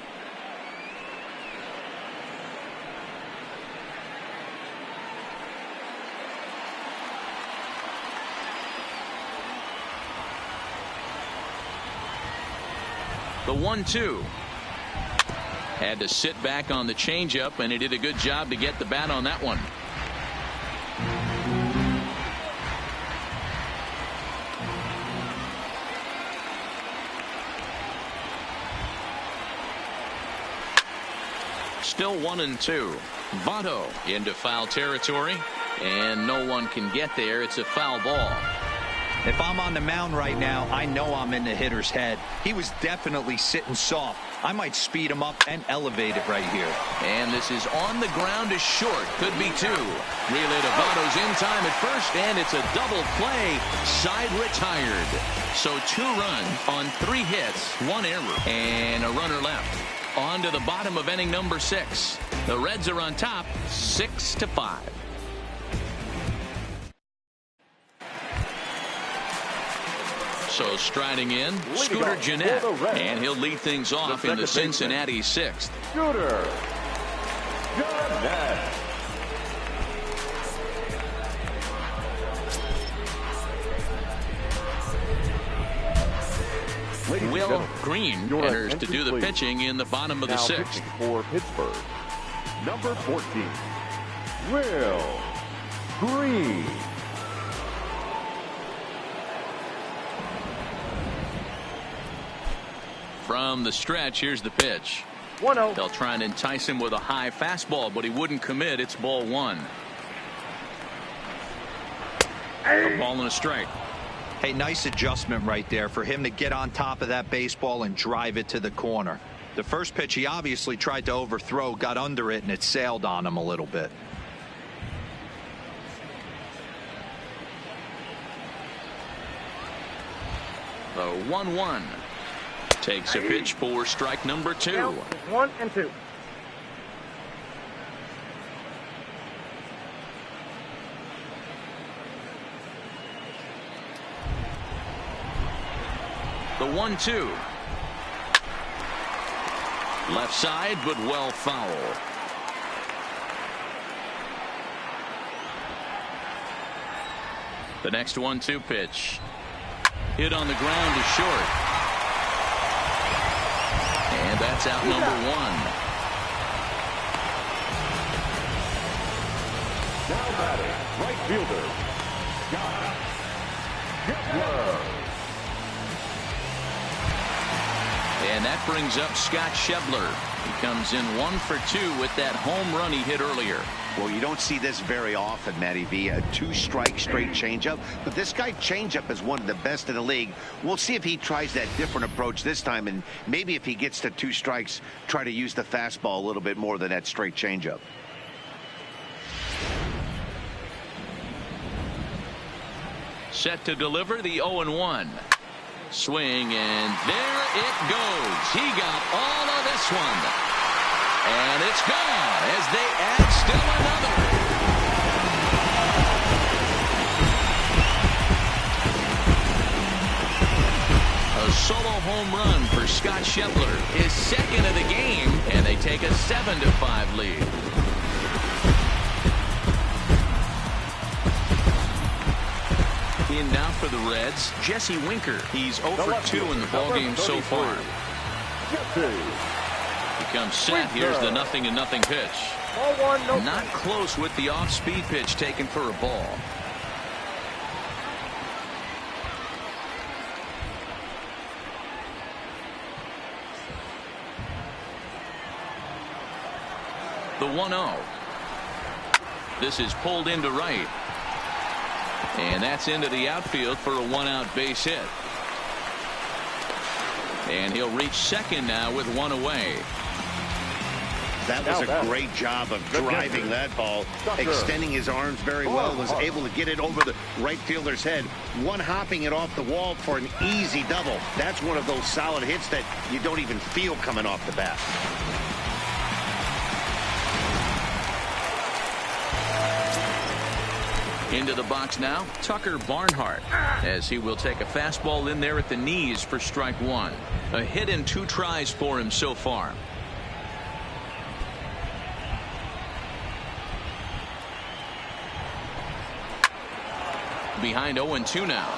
The 1-2. Had to sit back on the changeup, and he did a good job to get the bat on that one. Still 1-2. Votto into foul territory, and no one can get there. It's a foul ball. If I'm on the mound right now, I know I'm in the hitter's head. He was definitely sitting soft. I might speed him up and elevate it right here. And this is on the ground is short. Could be two. Relay to Votto's in time at first, and it's a double play. Side retired. So 2 runs on 3 hits, 1 error, and a runner left. On to the bottom of inning number 6. The Reds are on top, 6-5. So striding in, Scooter Gennett, and he'll lead things off in the Cincinnati 6th. Scooter Gennett. Will Green enters to do the pitching in the bottom of the 6th. For Pittsburgh, number 14, Will Green. From the stretch, here's the pitch. 1-0. They'll try and entice him with a high fastball, but he wouldn't commit. It's ball 1. A ball and a strike. Hey, nice adjustment right there for him to get on top of that baseball and drive it to the corner. The first pitch he obviously tried to overthrow, got under it, and it sailed on him a little bit. The 1-1. Takes a pitch for strike number 2. 1-2. The 1-2. Left side, but well foul. The next 1-2 pitch. Hit on the ground is short. And that's out number 1. Now batting, right fielder, Scott Schebler. And that brings up Scott Schebler. He comes in 1 for 2 with that home run he hit earlier. Well, you don't see this very often, Matty V. A 2-strike straight changeup. But this guy changeup is one of the best in the league. We'll see if he tries that different approach this time. And maybe if he gets to 2 strikes, try to use the fastball a little bit more than that straight changeup. Set to deliver the 0-1. Swing, and there it goes. He got all of this one. And it's gone as they add still another. A solo home run for Scott Schebler, his second of the game, and they take a 7-5 lead. In now for the Reds, Jesse Winker. He's 0 for 2 in the ballgame so far. He comes set. Here's the 0-0 pitch. Not close with the off-speed pitch taken for a ball. The 1-0. This is pulled into right. And that's into the outfield for a 1-out base hit. And he'll reach second now with 1 away. That was a great job of driving that ball, extending his arms very well, was able to get it over the right fielder's head, one-hopping it off the wall for an easy double. That's one of those solid hits that you don't even feel coming off the bat. Into the box now, Tucker Barnhart, as he will take a fastball in there at the knees for strike 1. A hit and 2 tries for him so far. Behind 0-2 now.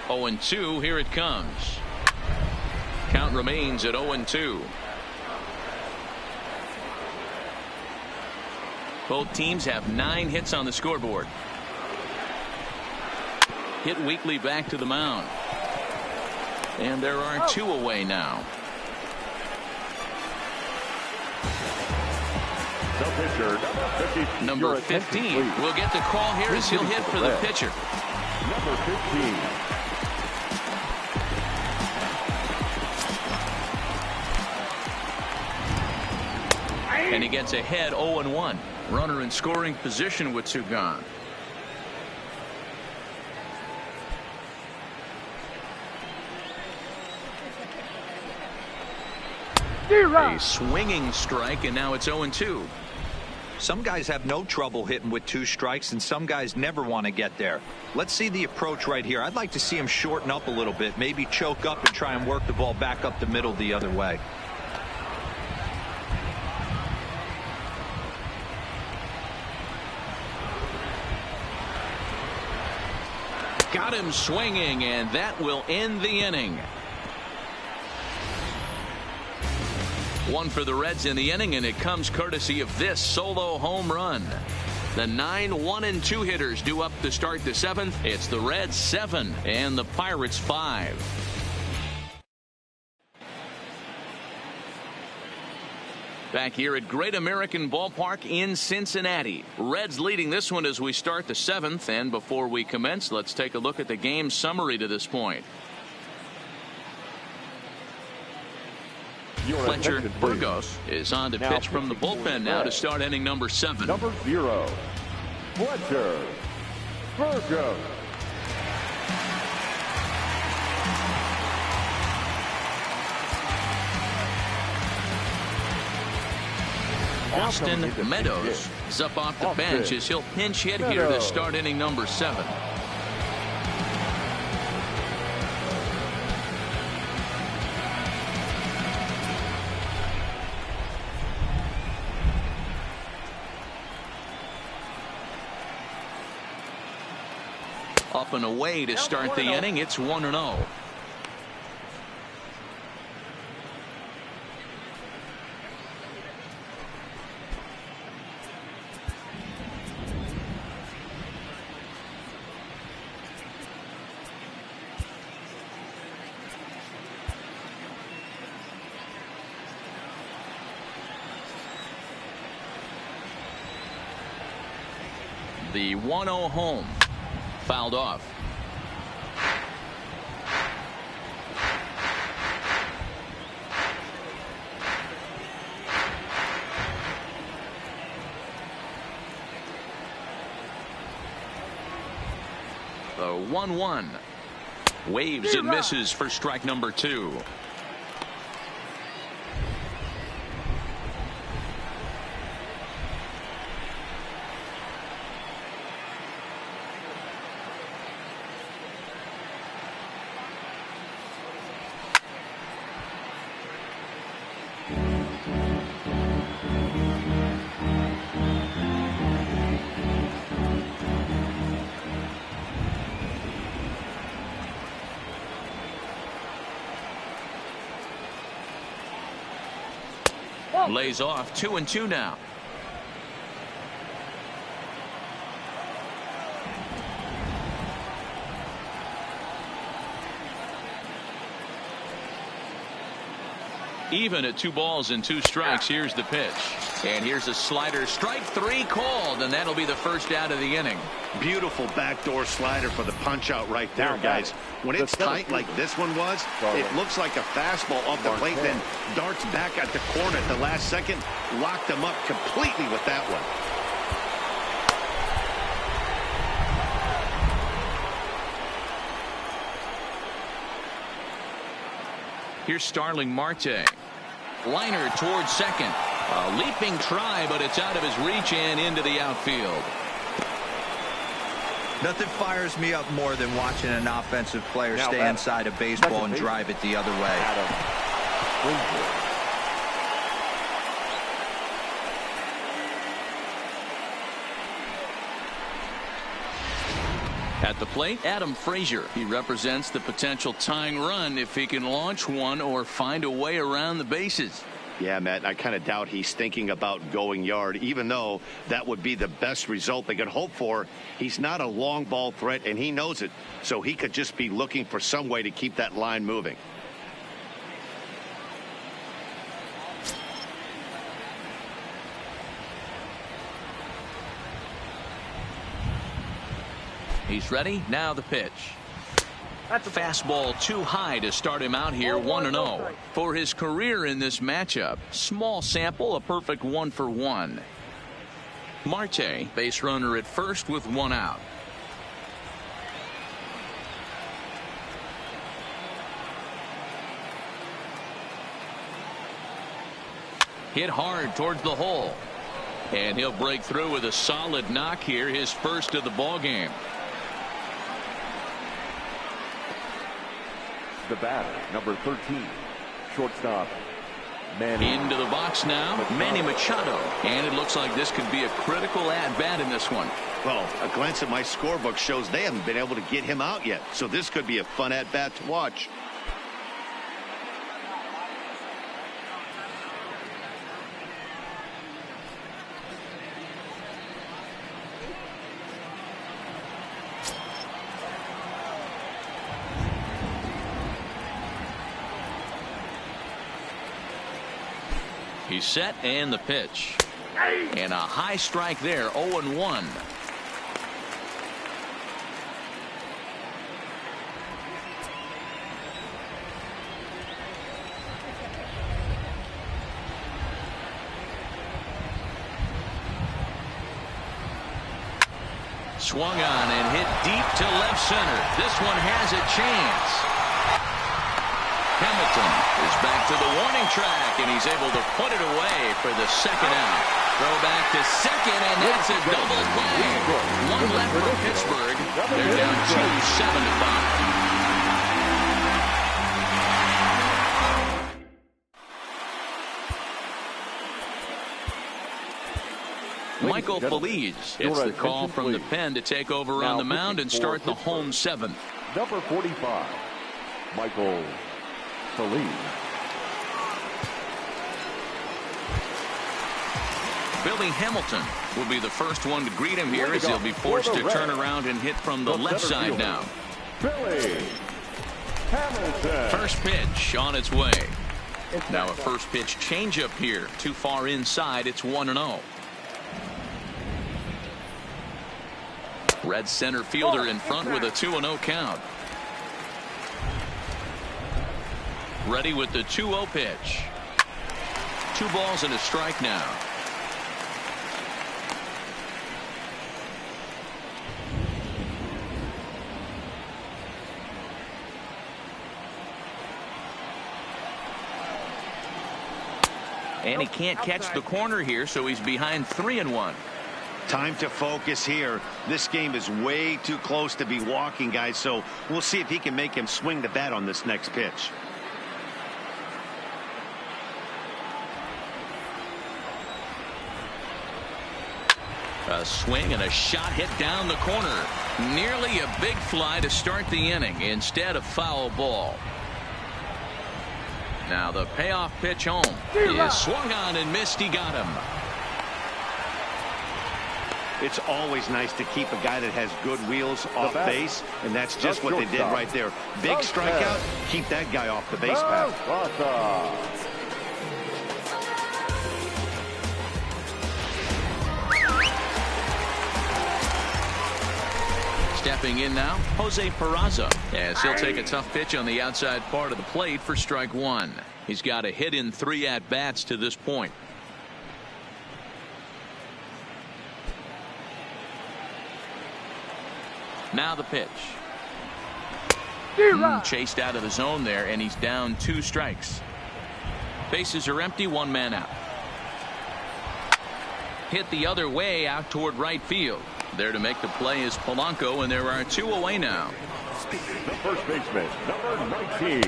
0-2. Here it comes. Count remains at 0-2. Both teams have 9 hits on the scoreboard. Hit weakly back to the mound. And there are 2 away now. The pitcher, number 15 will get the call here as he'll hit for the pitcher. Number 15. And he gets ahead 0-1. Runner in scoring position with 2 gone. A swinging strike, and now it's 0-2. Some guys have no trouble hitting with 2 strikes, and some guys never want to get there. Let's see the approach right here. I'd like to see him shorten up a little bit, maybe choke up and try and work the ball back up the middle the other way. Got him swinging, and that will end the inning. 1 for the Reds in the inning, and it comes courtesy of this solo home run. The 9 1-2 hitters due up to start the 7th. It's the Reds 7 and the Pirates 5. Back here at Great American Ballpark in Cincinnati. Reds leading this one as we start the 7th. And before we commence, let's take a look at the game summary to this point. Fletcher Burgos is on to pitch from the bullpen now to start inning number 7. Number 0, Fletcher Burgos. Austin Meadows is up off the bench as he'll pinch hit here to start inning number 7. Up and away to start the inning. It's 1-0. The 1-0 home. Fouled off. The 1-1. Waves and misses for strike number 2. Lays off 2-2 now. Even at 2 balls and 2 strikes. Here's the pitch. And here's a slider. Strike 3 called, and that'll be the first out of the inning. Beautiful backdoor slider for the punch out right there, guys. When it's tight like this one was, it looks like a fastball off the plate, then darts back at the corner at the last second. Locked him up completely with that one. Here's Starling Marte. Liner towards second. A leaping try, but it's out of his reach and into the outfield. Nothing fires me up more than watching an offensive player stay inside a baseball and drive it the other way. At the plate, Adam Frazier. He represents the potential tying run if he can launch one or find a way around the bases. Yeah, Matt, I kind of doubt he's thinking about going yard, even though that would be the best result they could hope for. He's not a long ball threat, and he knows it, so he could just be looking for some way to keep that line moving. He's ready. Now the pitch. Fastball too high to start him out here 1-0. For his career in this matchup, small sample, a perfect 1-for-1. Marte, base runner at first with 1 out. Hit hard towards the hole. And he'll break through with a solid knock here, his first of the ball game. The batter, number 13, shortstop, Manny. Into the box now, Manny Machado. And it looks like this could be a critical at-bat in this one. Well, a glance at my scorebook shows they haven't been able to get him out yet, so this could be a fun at-bat to watch. He's set, and the pitch. And a high strike there, 0-1. Swung on and hit deep to left center. This one has a chance. Hamilton is back to the warning track, and he's able to put it away for the second out. Throw back to second, and that's a double play. One left for Pittsburgh. They're down 2-7-5. Michael Feliz gets the call from the pen to take over on the mound and start the home 7th. Number 45, Michael Feliz. Billy Hamilton will be the first one to greet him here as he'll be forced to turn around and hit from the left side now. Billy Hamilton. First pitch on its way. Now a first pitch changeup here. Too far inside. It's 1-0. Red center fielder in front with a 2-0 count. Ready with the 2-0 pitch. 2 balls and a strike now. And he can't catch the corner here, so he's behind 3-1. Time to focus here. This game is way too close to be walking, guys, so we'll see if he can make him swing the bat on this next pitch. A swing and a shot hit down the corner. Nearly a big fly to start the inning instead of foul ball. Now the payoff pitch home is swung on and missed. He got him. It's always nice to keep a guy that has good wheels off base, and that's just what they did right there. Big strikeout, keep that guy off the base path. Stepping in now, Jose Peraza, as he'll take a tough pitch on the outside part of the plate for strike 1. He's got a hit in 3 at-bats to this point. Now the pitch. Chased out of the zone there, and he's down 2 strikes. Bases are empty, 1 man out. Hit the other way out toward right field. There to make the play is Polanco, and there are 2 away now. The first baseman, number 19,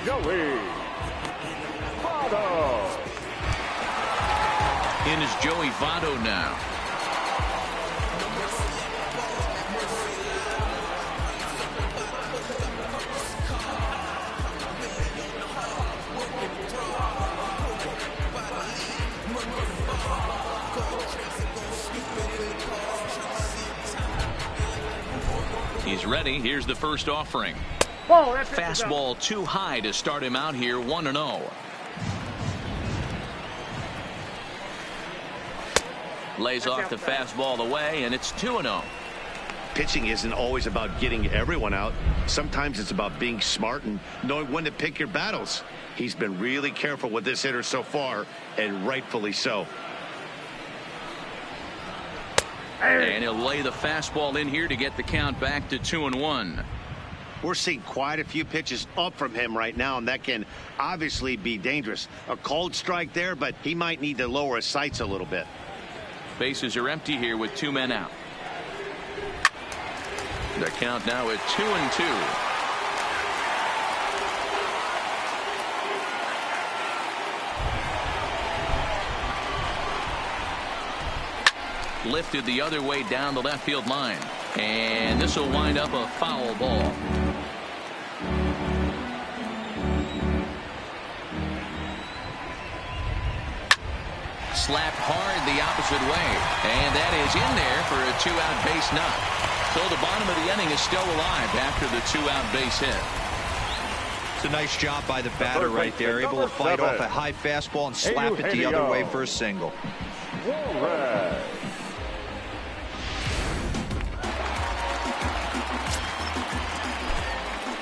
Joey Votto. In is Joey Votto now. He's ready. Here's the first offering. Fastball too high to start him out here 1-0. Lays off the fastball away, and it's 2-0. Pitching isn't always about getting everyone out. Sometimes it's about being smart and knowing when to pick your battles. He's been really careful with this hitter so far, and rightfully so. And he'll lay the fastball in here to get the count back to 2-1. We're seeing quite a few pitches up from him right now, and that can obviously be dangerous. A cold strike there, but he might need to lower his sights a little bit. Bases are empty here with 2 men out. The count now at 2-2. Lifted the other way down the left field line, and this will wind up a foul ball. Slapped hard the opposite way, and that is in there for a 2-out base knock. So the bottom of the inning is still alive after the 2-out base hit. It's a nice job by the batter right there, able to fight off a high fastball and slap it the other way for a single.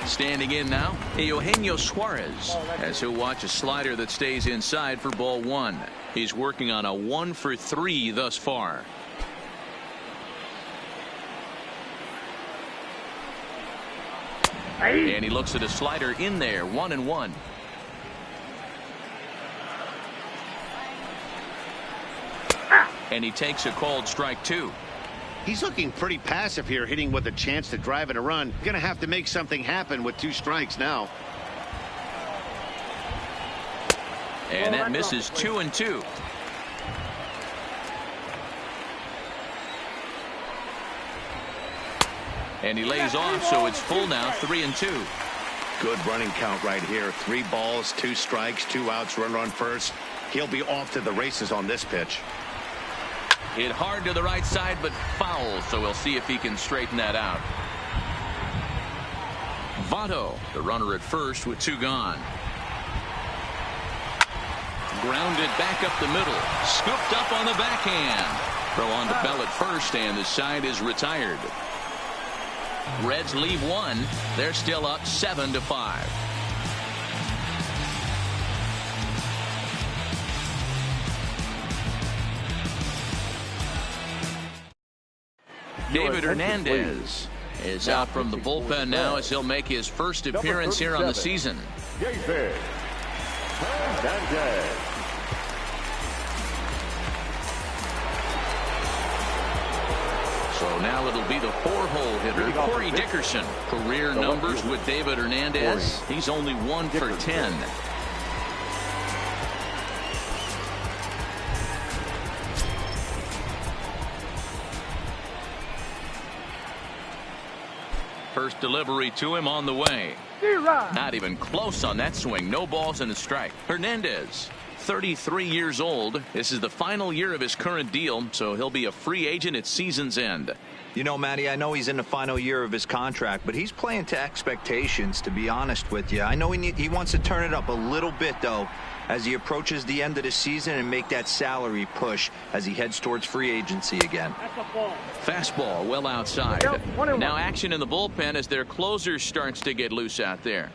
Standing in now, Eugenio Suarez, as he'll watch a slider that stays inside for ball 1. He's working on a 1-for-3 thus far. And he looks at a slider in there, 1-1. And he takes a called strike 2. He's looking pretty passive here, hitting with a chance to drive in a run. Going to have to make something happen with 2 strikes now. And that misses 2-2. And he lays off, so it's full now, 3-2. Good running count right here. 3 balls, 2 strikes, 2 outs, runner on first. He'll be off to the races on this pitch. Hit hard to the right side, but foul, so we'll see if he can straighten that out. Votto, the runner at first with 2 gone. Grounded back up the middle. Scooped up on the backhand. Throw on to Bell at first, and the side is retired. Reds leave 1. They're still up 7-5. David Hernandez is out from the bullpen now as he'll make his first appearance here on the season. David Hernandez. So now it'll be the 4-hole hitter, Corey Dickerson. Career numbers with David Hernandez. He's only 1 for 10. First delivery to him on the way. Not even close on that swing. No balls and a strike. Hernandez, 33 years old. This is the final year of his current deal, so he'll be a free agent at season's end. You know, Matty, I know he's in the final year of his contract, but he's playing to expectations, to be honest with you. I know he wants to turn it up a little bit, though, as he approaches the end of the season and make that salary push as he heads towards free agency again. Fastball well outside. Now action in the bullpen as their closer starts to get loose out there.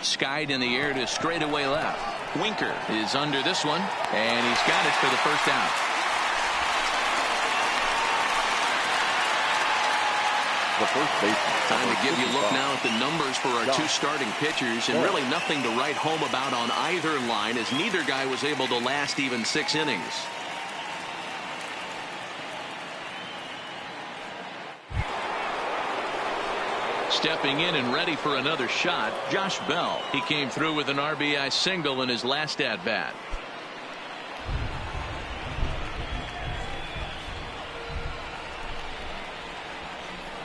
Skied in the air to straightaway left. Winker is under this one, and he's got it for the first out. The first baseman. Time to give you a look now at the numbers for our 2 starting pitchers, and really nothing to write home about on either line, as neither guy was able to last even 6 innings. Stepping in and ready for another shot, Josh Bell. He came through with an RBI single in his last at-bat.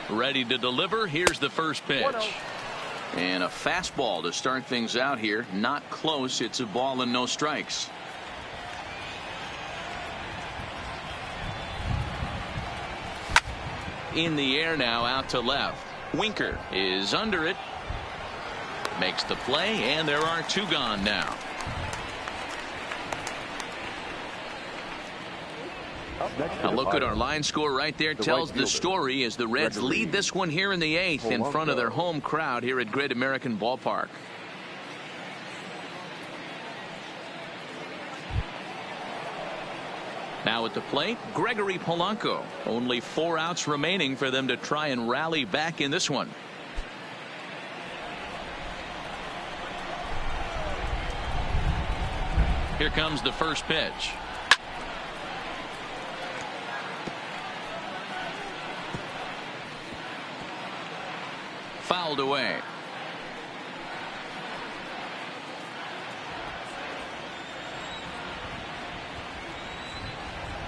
Ready to deliver. Here's the first pitch. And a fastball to start things out here. Not close. It's a ball and no strikes. In the air now, out to left. Winker is under it. Makes the play, and there are two gone now. Now look at our line score right there. Tells the story as the Reds lead this one here in the 8th in front of their home crowd here at Great American Ballpark. Now at the plate, Gregory Polanco. Only 4 outs remaining for them to try and rally back in this one. Here comes the first pitch. Fouled away.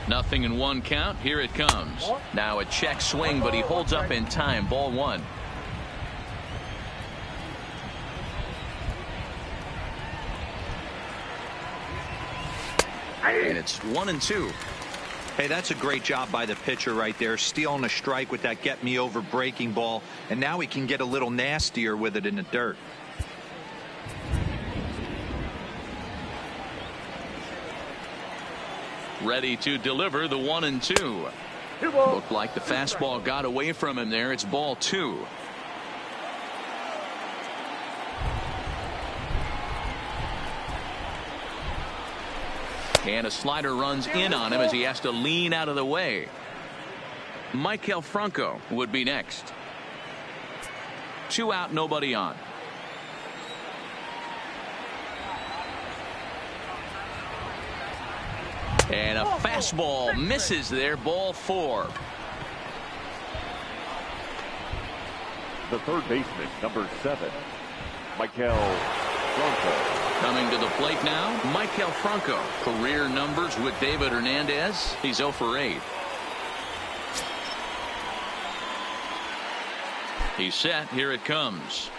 Nothing in 1 count. Here it comes. Now a check swing, but he holds up in time. Ball 1. And it's 1-2. Hey, that's a great job by the pitcher right there, stealing a strike with that get me over breaking ball, and now he can get a little nastier with it in the dirt. Ready to deliver the 1-2. Looked like the fastball got away from him there. It's ball 2. And a slider runs in on him as he has to lean out of the way. Maikel Franco would be next. 2 out, nobody on. And a fastball misses there. Ball 4. The third baseman, number 7, Maikel Franco. Coming to the plate now, Maikel Franco. Career numbers with David Hernandez. He's 0 for 8. He's set. Here it comes.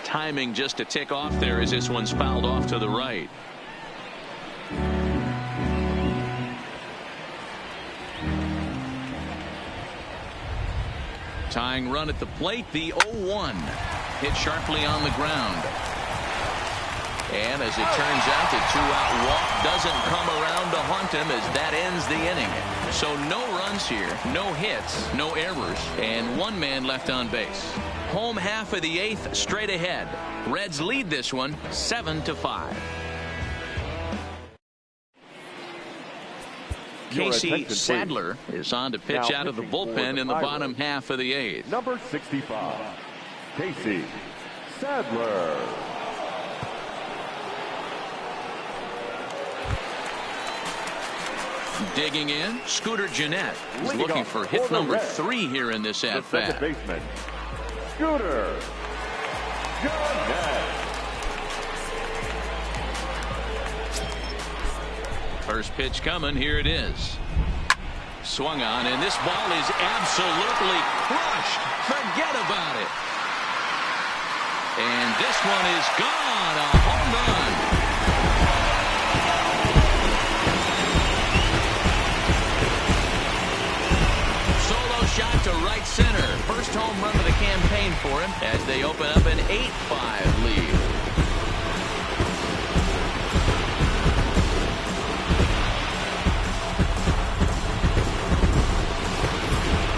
Timing just a tick off there as this one's fouled off to the right. Tying run at the plate, the 0-1. Hit sharply on the ground. And as it turns out, the 2-out walk doesn't come around to haunt him as that ends the inning. So no runs here, no hits, no errors, and 1 man left on base. Home half of the 8th straight ahead. Reds lead this one 7-5. Casey Sadler is on to pitch out of the bullpen in the bottom half of the 8th. Number 65, Casey Sadler. Digging in, Scooter Gennett is looking for hit number 3 here in this at bat. Second baseman, Scooter Gennett. First pitch coming. Here it is. Swung on, and this ball is absolutely crushed. Forget about it. And this one is gone. A home run. Shot to right center. First home run of the campaign for him as they open up an 8-5 lead.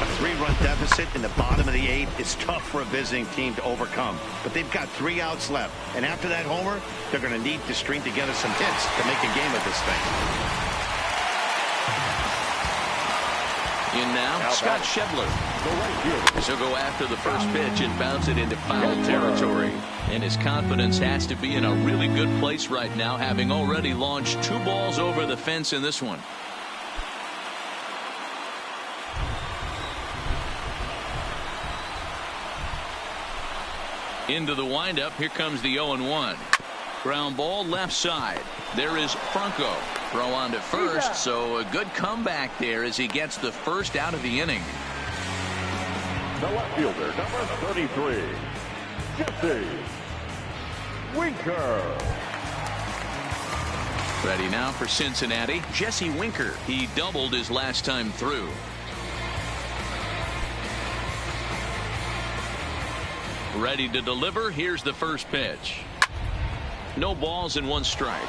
A 3-run deficit in the bottom of the 8th is tough for a visiting team to overcome. But they've got 3 outs left. And after that homer, they're going to need to string together some hits to make a game of this thing. In now, Scott Schebler. He'll go after the first pitch and bounce it into foul territory. And his confidence has to be in a really good place right now, having already launched 2 balls over the fence in this one. Into the windup. Here comes the 0-1. Ground ball left side. There is Franco. Throw on to first, so a good comeback there as he gets the first out of the inning. The left fielder, number 33, Jesse Winker. Ready now for Cincinnati, Jesse Winker. He doubled his last time through. Ready to deliver. Here's the first pitch. No balls and one strike.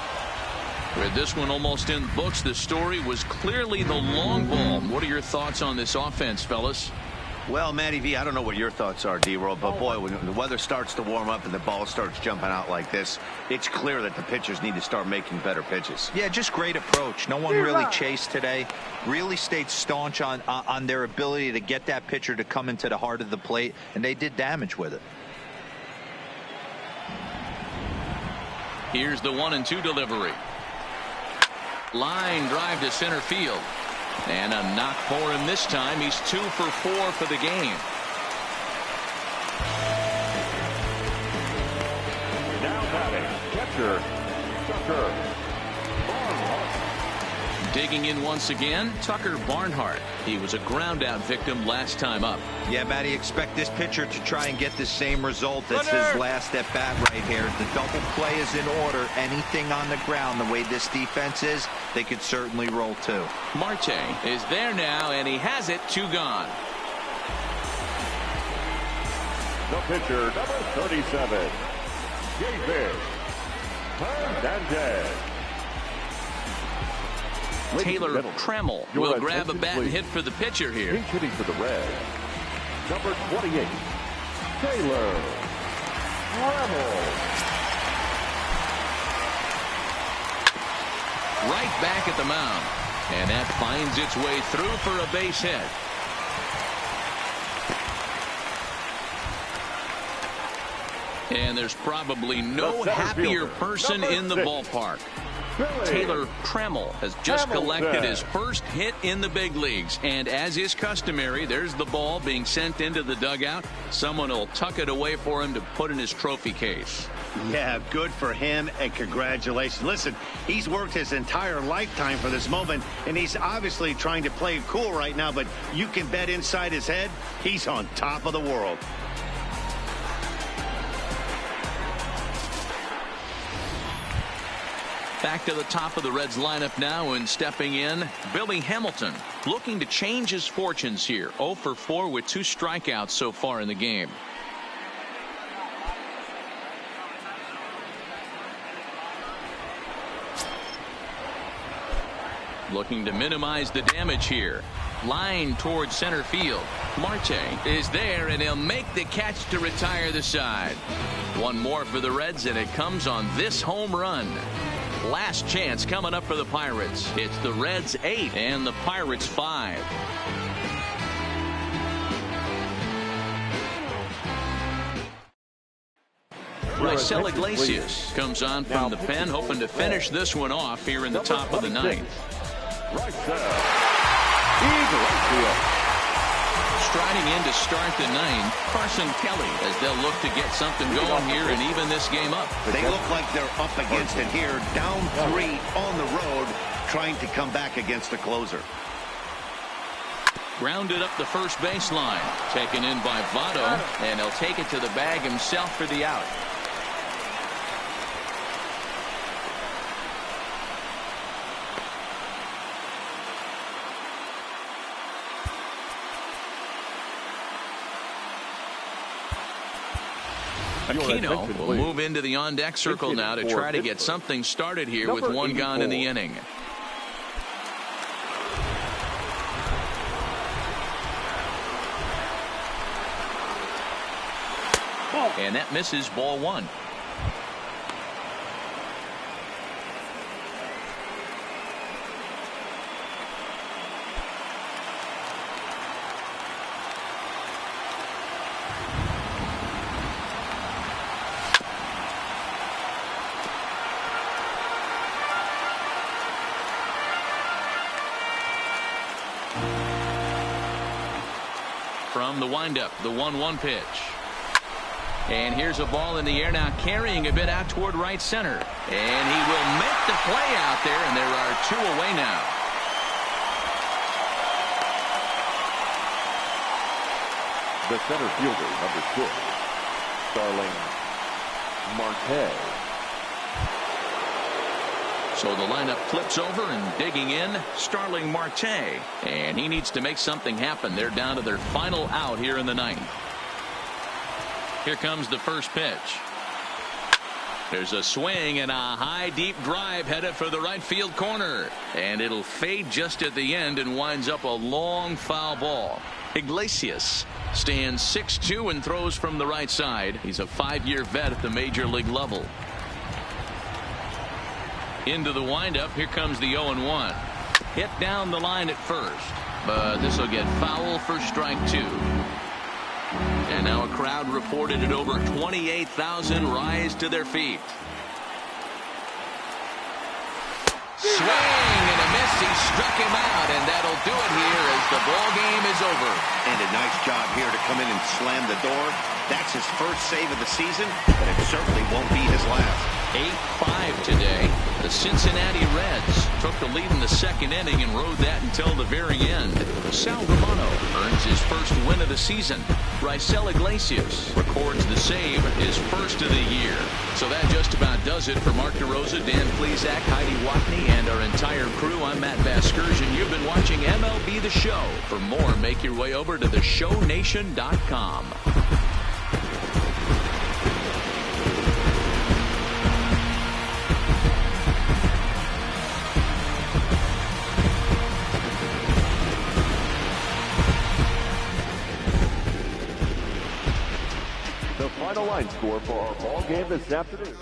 With this one almost in the books, the story was clearly the long ball. What are your thoughts on this offense, fellas? Well, Matty V, I don't know what your thoughts are, D-Roll, but boy, when the weather starts to warm up and the ball starts jumping out like this, it's clear that the pitchers need to start making better pitches. Yeah, just great approach. No one really chased today. Really stayed staunch on their ability to get that pitcher to come into the heart of the plate, and they did damage with it. Here's the 1-2 delivery. Line drive to center field. And a knock for him this time. He's 2 for 4 for the game. Now batting, catcher, Tucker Barnhart. Digging in once again, Tucker Barnhart. He was a ground out victim last time up. Yeah, Matty, expect this pitcher to try and get the same result as his last at bat right here. The double play is in order. Anything on the ground, the way this defense is, they could certainly roll too. Marte is there now, and he has it. 2 gone. The pitcher, number 37, David Hernandez. Taylor Trammell will grab a bat and hit for the pitcher here. He's hitting for the Reds. Number 28, Taylor Trammell. Right back at the mound. And that finds its way through for a base hit. And there's probably no happier person in the ballpark. Taylor Trammell has just collected his first hit in the big leagues. And as is customary, there's the ball being sent into the dugout. Someone will tuck it away for him to put in his trophy case. Yeah, good for him, and congratulations. Listen, he's worked his entire lifetime for this moment, and he's obviously trying to play it cool right now, but you can bet inside his head, he's on top of the world. Back to the top of the Reds lineup now, and stepping in, Billy Hamilton, looking to change his fortunes here. 0 for 4 with 2 strikeouts so far in the game. Looking to minimize the damage here. Line towards center field. Marte is there, and he'll make the catch to retire the side. One more for the Reds, and it comes on this home run. Last chance coming up for the Pirates. It's the Reds 8 and the Pirates 5. Raisel Iglesias comes on from the pen, hoping to finish this one off here in the top of the 9th. Striding in to start the 9th, Carson Kelly, as they'll look to get something going here and even this game up. They look like they're up against it here, down 3 on the road, trying to come back against the closer. Grounded up the first baseline, taken in by Votto, and he'll take it to the bag himself for the out. Aquino will move into the on-deck circle now to try to get something started here with 1 gone in the inning. And that misses, ball 1. From the windup, the 1-1 pitch. And here's a ball in the air now, carrying a bit out toward right center. And he will make the play out there, and there are 2 away now. The center fielder, number 6, Starling Marte. So the lineup flips over and digging in, Starling Marte. And he needs to make something happen. They're down to their final out here in the ninth. Here comes the first pitch. There's a swing and a high deep drive headed for the right field corner. And it'll fade just at the end and winds up a long foul ball. Iglesias stands 6'2" and throws from the right side. He's a 5-year vet at the major league level. Into the windup. Here comes the 0-1. Hit down the line at first, but this will get foul for strike 2. And now a crowd reported at over 28,000 rise to their feet. Swing and a miss. He struck him out, and that'll do it here as the ball game is over. And a nice job here to come in and slam the door. That's his first save of the season, but it certainly won't be his last. 8-5 today. The Cincinnati Reds took the lead in the second inning and rode that until the very end. Sal Romano earns his first win of the season. Raisel Iglesias records the save, his first of the year. So that just about does it for Mark DeRosa, Dan Plesac, Heidi Watney, and our entire crew. I'm Matt Vasgersian. You've been watching MLB The Show. For more, make your way over to theshownation.com. The final line score for our ball game this afternoon.